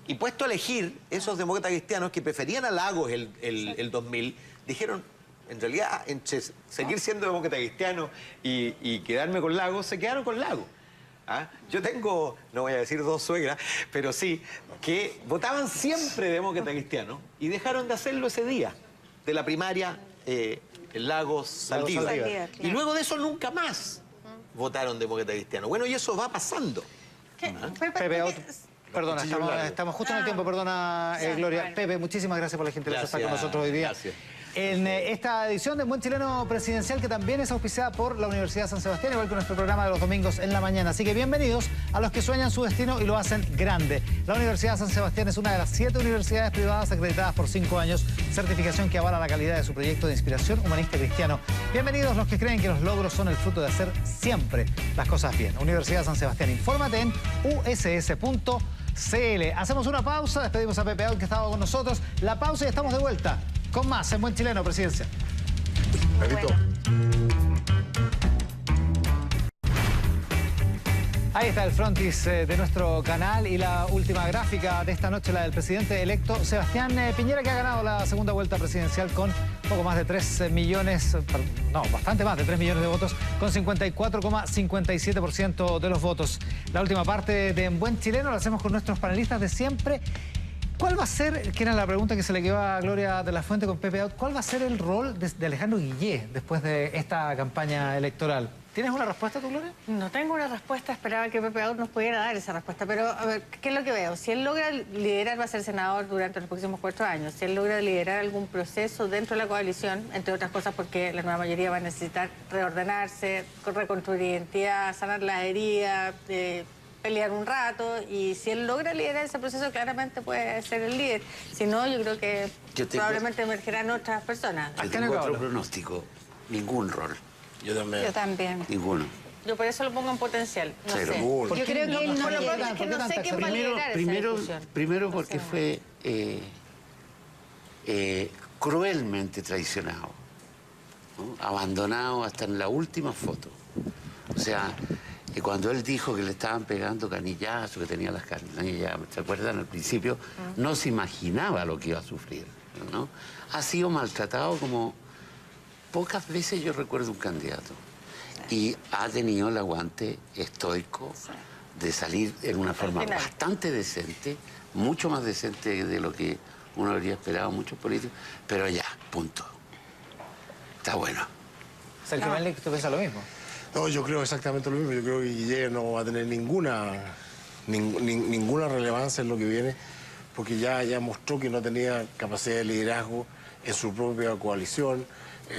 Y puesto a elegir, esos demócratas cristianos que preferían a Lagos el 2000, dijeron... En realidad, entre seguir siendo demócrata cristiano y quedarme con Lagos, se quedaron con Lagos. ¿ah? Yo tengo, no voy a decir 2 suegras, pero sí, que votaban siempre demócrata cristiano y dejaron de hacerlo ese día de la primaria en Lagos Saldívar. Saldívar, Y luego de eso nunca más votaron demócrata cristiano. Bueno, y eso va pasando. Pepe, perdona, estamos justo en el tiempo, perdona, Gloria. vale. Pepe, muchísimas gracias por la gentileza de estar con Gracias, nosotros hoy día. gracias. En esta edición de Buen Chileno Presidencial, que también es auspiciada por la Universidad de San Sebastián, igual que nuestro programa de los domingos en la mañana. Así que bienvenidos a los que sueñan su destino y lo hacen grande. La Universidad de San Sebastián es una de las 7 universidades privadas acreditadas por 5 años, certificación que avala la calidad de su proyecto de inspiración humanista cristiano. Bienvenidos los que creen que los logros son el fruto de hacer siempre las cosas bien. Universidad de San Sebastián, infórmate en uss.cl. Hacemos una pausa, despedimos a Pepe Out, que estaba con nosotros. La pausa y estamos de vuelta con más en Buen Chileno Presidencia. Ahí está el frontis de nuestro canal y la última gráfica de esta noche, la del presidente electo Sebastián Piñera, que ha ganado la segunda vuelta presidencial con poco más de 3 millones, no, bastante más de 3 millones de votos, con 54,57% de los votos. La última parte de En Buen Chileno la hacemos con nuestros panelistas de siempre. ¿Cuál va a ser, que era la pregunta que se le quedó a Gloria de la Fuente con Pepe Out, cuál va a ser el rol de Alejandro Guillé después de esta campaña electoral? ¿Tienes una respuesta tú, Gloria? No tengo una respuesta, esperaba que Pepe Out nos pudiera dar esa respuesta, pero a ver, ¿qué es lo que veo? Si él logra liderar, va a ser senador durante los próximos 4 años. Si él logra liderar algún proceso dentro de la coalición, entre otras cosas porque la nueva mayoría va a necesitar reordenarse, reconstruir identidad, sanar las heridas, pelear un rato, y si él logra liderar ese proceso, claramente puede ser el líder. Si no, yo creo que probablemente emergerán otras personas. Yo tengo otro pronóstico. Ningún rol. Yo también. Yo también. Ninguno. Yo por eso lo pongo en potencial. No Cero. sé. ¿Por Yo creo que él no Por lo llega. pronto es que no sé quién va a liderar esa discusión. Primero No porque sé. fue cruelmente traicionado, ¿no? Abandonado hasta en la última foto. O sea, cuando él dijo que le estaban pegando canillazos, que tenía las canillas, ¿se acuerdan? Al principio no se imaginaba lo que iba a sufrir, ¿no? Ha sido maltratado como pocas veces yo recuerdo un candidato. Y ha tenido el aguante estoico de salir en una forma bastante decente, mucho más decente de lo que uno habría esperado muchos políticos, pero ya, punto. Está bueno. Sergio Melnik, ¿tú piensas lo mismo? No, yo creo exactamente lo mismo. Yo creo que Guillén no va a tener ninguna relevancia en lo que viene, porque ya mostró que no tenía capacidad de liderazgo en su propia coalición,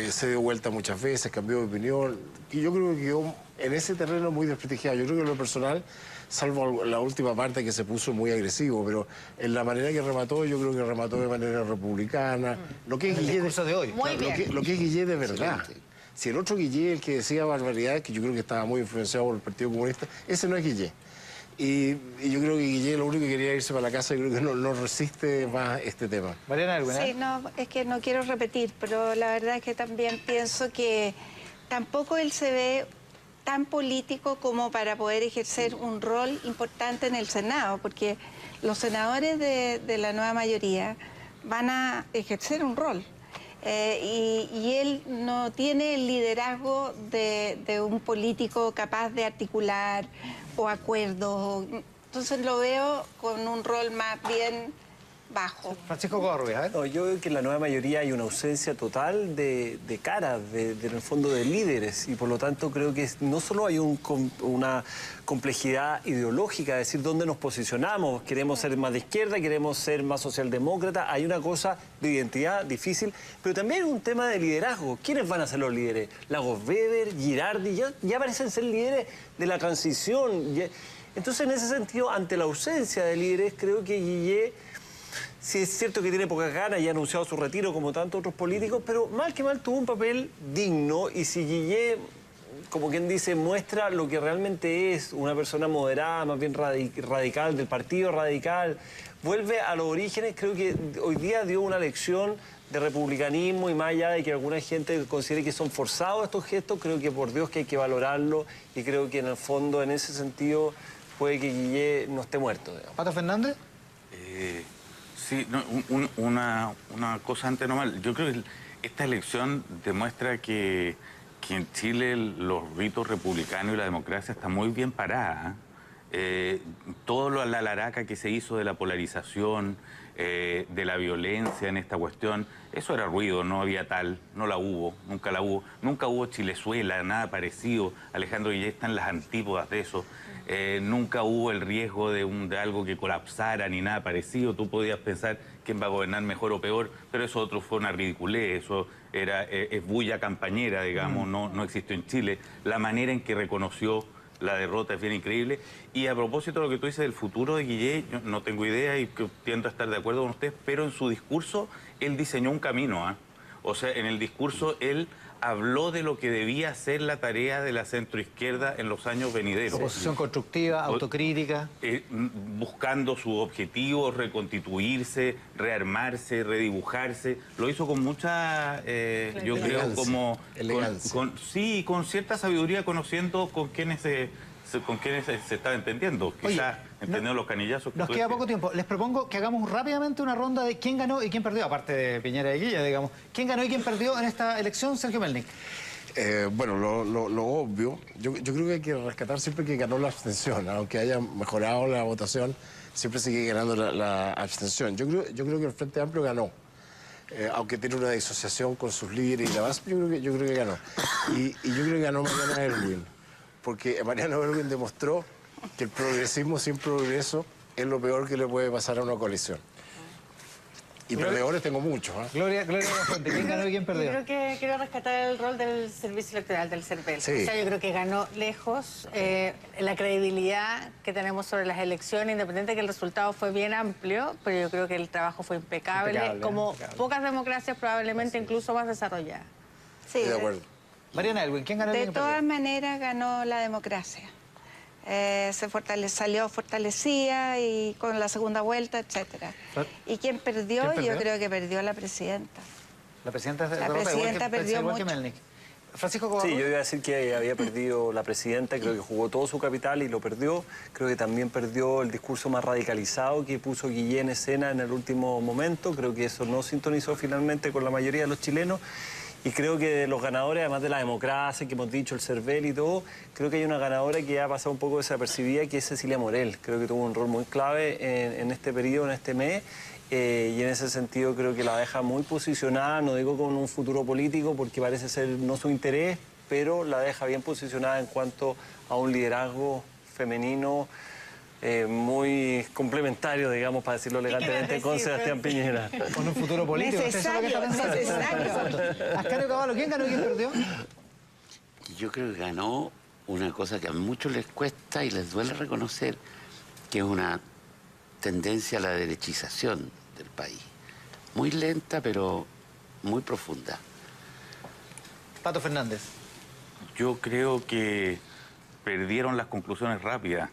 se dio vuelta muchas veces, cambió de opinión, y yo creo que quedó en ese terreno muy desprestigiado. Yo creo que en lo personal, salvo la última parte que se puso muy agresivo, pero en la manera que remató, yo creo que remató de manera republicana. Lo que es Guillén de hoy. Muy bien. Lo que es Guillén de verdad. Excelente. Si el otro Guillén, el que decía barbaridades, que yo creo que estaba muy influenciado por el Partido Comunista, ese no es Guillén. Y yo creo que Guillén lo único que quería irse para la casa, yo creo que no resiste más este tema. Mariana Erwin, Sí, no, es que no quiero repetir, pero la verdad es que también pienso que tampoco él se ve tan político como para poder ejercer un rol importante en el Senado, porque los senadores de la nueva mayoría van a ejercer un rol. Y él no tiene el liderazgo de un político capaz de articular o acuerdos. Entonces lo veo con un rol más bien bajo. Francisco Covarrubias, No, yo veo que en la nueva mayoría hay una ausencia total de caras, en el fondo de líderes, y por lo tanto creo que no solo hay una complejidad ideológica, es decir, dónde nos posicionamos, queremos ser más de izquierda, queremos ser más socialdemócrata, hay una cosa de identidad difícil, pero también hay un tema de liderazgo. ¿Quiénes van a ser los líderes? Lagos Weber, Girardi, ya parecen ser líderes de la transición. Entonces, en ese sentido, ante la ausencia de líderes, creo que Guillé, sí es cierto que tiene pocas ganas y ha anunciado su retiro como tantos otros políticos, pero mal que mal tuvo un papel digno, y si Guillé, como quien dice, muestra lo que realmente es una persona moderada, más bien radical, del partido radical, vuelve a los orígenes, creo que hoy día dio una lección de republicanismo, y más allá de que alguna gente considere que son forzados estos gestos, creo que por Dios que hay que valorarlo, y creo que en el fondo, en ese sentido, puede que Guillé no esté muerto. Digamos. ¿Pato Fernández? Sí, no, una cosa antes nomás. Yo creo que esta elección demuestra que que en Chile los ritos republicanos y la democracia están muy bien paradas. Todo la laraca que se hizo de la polarización, de la violencia en esta cuestión, eso era ruido, no había tal, no la hubo, nunca la hubo. Nunca hubo Chilezuela, nada parecido. Alejandro Guillén está en las antípodas de eso. Nunca hubo el riesgo de algo que colapsara ni nada parecido. Tú podías pensar quién va a gobernar mejor o peor, pero eso otro fue una ridiculez, eso es bulla campañera, digamos, no existió en Chile. La manera en que reconoció la derrota es bien increíble. Y a propósito de lo que tú dices del futuro de Guillén, yo no tengo idea y tiendo a estar de acuerdo con ustedes, pero en su discurso él diseñó un camino, ¿eh? O sea, en el discurso él habló de lo que debía ser la tarea de la centroizquierda en los años venideros. Oposición constructiva, autocrítica. Buscando sus objetivos, reconstituirse, rearmarse, redibujarse. Lo hizo con mucha, yo creo, como... Elegancia. Con cierta sabiduría, conociendo con quiénes se estaba entendiendo. Quizás entendiendo los canillazos que Nos queda poco tiempo. Les propongo que hagamos rápidamente una ronda de quién ganó y quién perdió, aparte de Piñera y Guilla, digamos. ¿Quién ganó y quién perdió en esta elección? Sergio Melnik. Bueno, lo obvio, yo creo que hay que rescatar siempre que ganó la abstención, aunque haya mejorado la votación, siempre sigue ganando la abstención. Yo creo que el Frente Amplio ganó. Aunque tiene una disociación con sus líderes y la base, yo creo que ganó. Y yo creo que ganó Mariana Elwin, porque Mariana Elwin demostró que el progresismo sin progreso es lo peor que le puede pasar a una coalición. Y perdedores tengo muchos. Gloria de la Fuente, ¿quién ganó y quién perdió? Yo creo que quiero rescatar el rol del servicio electoral, del CERVEL. Sí. O sea, yo creo que ganó lejos la credibilidad que tenemos sobre las elecciones, independiente de que el resultado fue bien amplio, pero yo creo que el trabajo fue impecable, como pocas democracias probablemente incluso más desarrolladas. Sí, Estoy de acuerdo. Mariana Elwin, ¿quién ganó y de quién perdió? todas maneras ganó la democracia. Salió fortalecida y con la segunda vuelta, etcétera. ¿Y quién perdió? ¿Quién perdió? Yo creo que perdió la presidenta. La presidenta La presidenta perdió igual que mucho. Melnik. Francisco Sí, Covarrubias. yo iba a decir que había perdido la presidenta, creo que jugó todo su capital y lo perdió. Creo que también perdió el discurso más radicalizado que puso Guillén en escena en el último momento. Creo que eso no sintonizó finalmente con la mayoría de los chilenos. Y creo que de los ganadores, además de la democracia que hemos dicho, el CERVEL y todo, creo que hay una ganadora que ha pasado un poco desapercibida, que es Cecilia Morel. Creo que tuvo un rol muy clave en este periodo, en este mes. Y en ese sentido creo que la deja muy posicionada, no digo con un futuro político porque parece ser no su interés, pero la deja bien posicionada en cuanto a un liderazgo femenino muy complementario, digamos, para decirlo elegantemente, con Sebastián Piñera. Con un futuro político. Necesario. Ascanio Cavallo, ¿quién ganó y quién perdió? Yo creo que ganó una cosa que a muchos les cuesta y les duele reconocer, que es una tendencia a la derechización del país. Muy lenta, pero muy profunda. Pato Fernández. Yo creo que perdieron las conclusiones rápidas.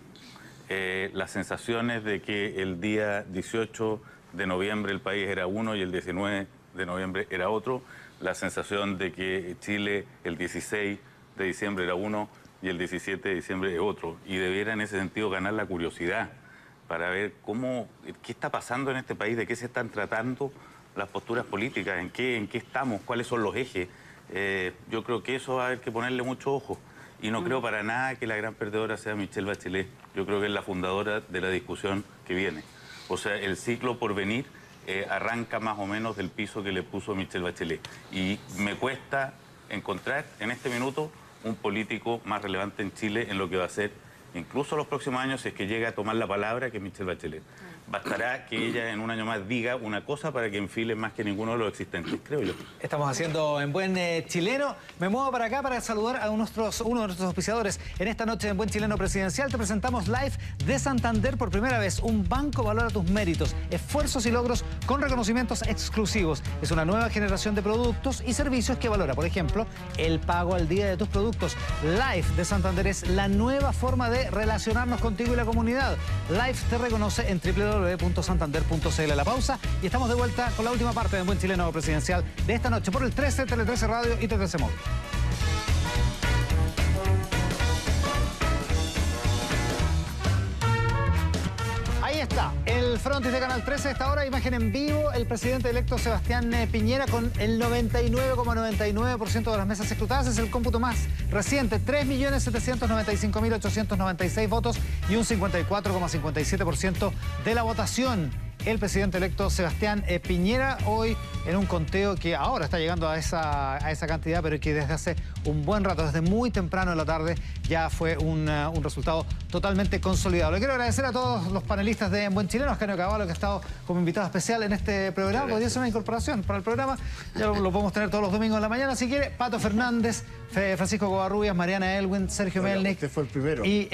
Las sensaciones de que el día 18 de noviembre el país era uno y el 19 de noviembre era otro. La sensación de que Chile el 16 de diciembre era uno y el 17 de diciembre es otro. Y debiera en ese sentido ganar la curiosidad para ver qué está pasando en este país, de qué se están tratando las posturas políticas, en qué estamos, cuáles son los ejes. Yo creo que eso va a haber que ponerle mucho ojo. Y no creo para nada que la gran perdedora sea Michelle Bachelet. Yo creo que es la fundadora de la discusión que viene. O sea, el ciclo por venir arranca más o menos del piso que le puso Michelle Bachelet. Y me cuesta encontrar en este minuto un político más relevante en Chile en lo que va a ser, incluso los próximos años, si es que llega a tomar la palabra, que es Michelle Bachelet. Bastará que ella en un año más diga una cosa para que enfile más que ninguno de los existentes, creo yo. Estamos haciendo en Buen Chileno. Me muevo para acá para saludar a uno de nuestros auspiciadores. En esta noche en Buen Chileno Presidencial te presentamos Live de Santander por primera vez. Un banco valora tus méritos, esfuerzos y logros con reconocimientos exclusivos. Es una nueva generación de productos y servicios que valora, por ejemplo, el pago al día de tus productos. Live de Santander es la nueva forma de relacionarnos contigo y la comunidad. Live te reconoce en www.santander.cl. La pausa y estamos de vuelta con la última parte de Buen Chileno Presidencial de esta noche por el 13, Tele 13 Radio y Tele 13 Móvil. Ahí está, el el frontis de Canal 13. A esta hora, imagen en vivo, el presidente electo Sebastián Piñera con el 99,99% de las mesas escrutadas. Es el cómputo más reciente, 3.795.896 votos y un 54,57% de la votación. El presidente electo Sebastián Piñera, hoy en un conteo que ahora está llegando a esa cantidad, pero que desde hace un buen rato, desde muy temprano en la tarde, ya fue un resultado totalmente consolidado. Le quiero agradecer a todos los panelistas de En Buen Chileno, a Ascanio Cavallo, que ha estado como invitado especial en este programa. Podría ser una incorporación para el programa, ya lo podemos tener todos los domingos en la mañana, si quiere. Pato Fernández, Francisco Covarrubias, Mariana Elwin, Sergio Melnik. Usted fue el primero. Y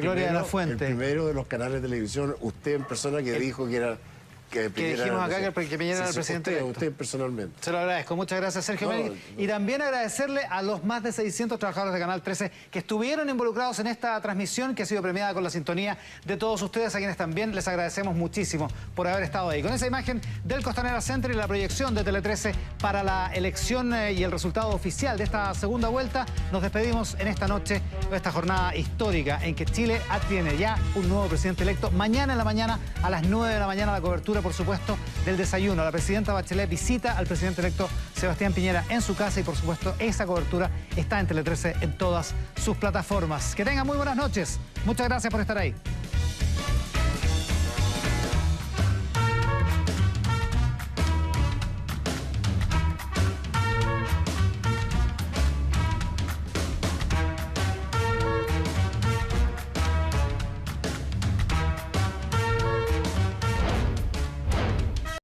Gloria de la Fuente. El primero de los canales de televisión, usted en persona que dijo que era... Que dijimos acá que Piñera era el presidente electo. Usted personalmente. Se lo agradezco. Muchas gracias, Sergio Melnik. Y también agradecerle a los más de 600 trabajadores de Canal 13 que estuvieron involucrados en esta transmisión, que ha sido premiada con la sintonía de todos ustedes, a quienes también les agradecemos muchísimo por haber estado ahí. Con esa imagen del Costanera Center y la proyección de Tele 13 para la elección y el resultado oficial de esta segunda vuelta, nos despedimos en esta noche, esta jornada histórica en que Chile tiene ya un nuevo presidente electo. Mañana en la mañana, a las 9 de la mañana, la cobertura, por supuesto, del desayuno. La presidenta Bachelet visita al presidente electo Sebastián Piñera en su casa y, por supuesto, esa cobertura está en Tele 13 en todas sus plataformas. Que tengan muy buenas noches. Muchas gracias por estar ahí.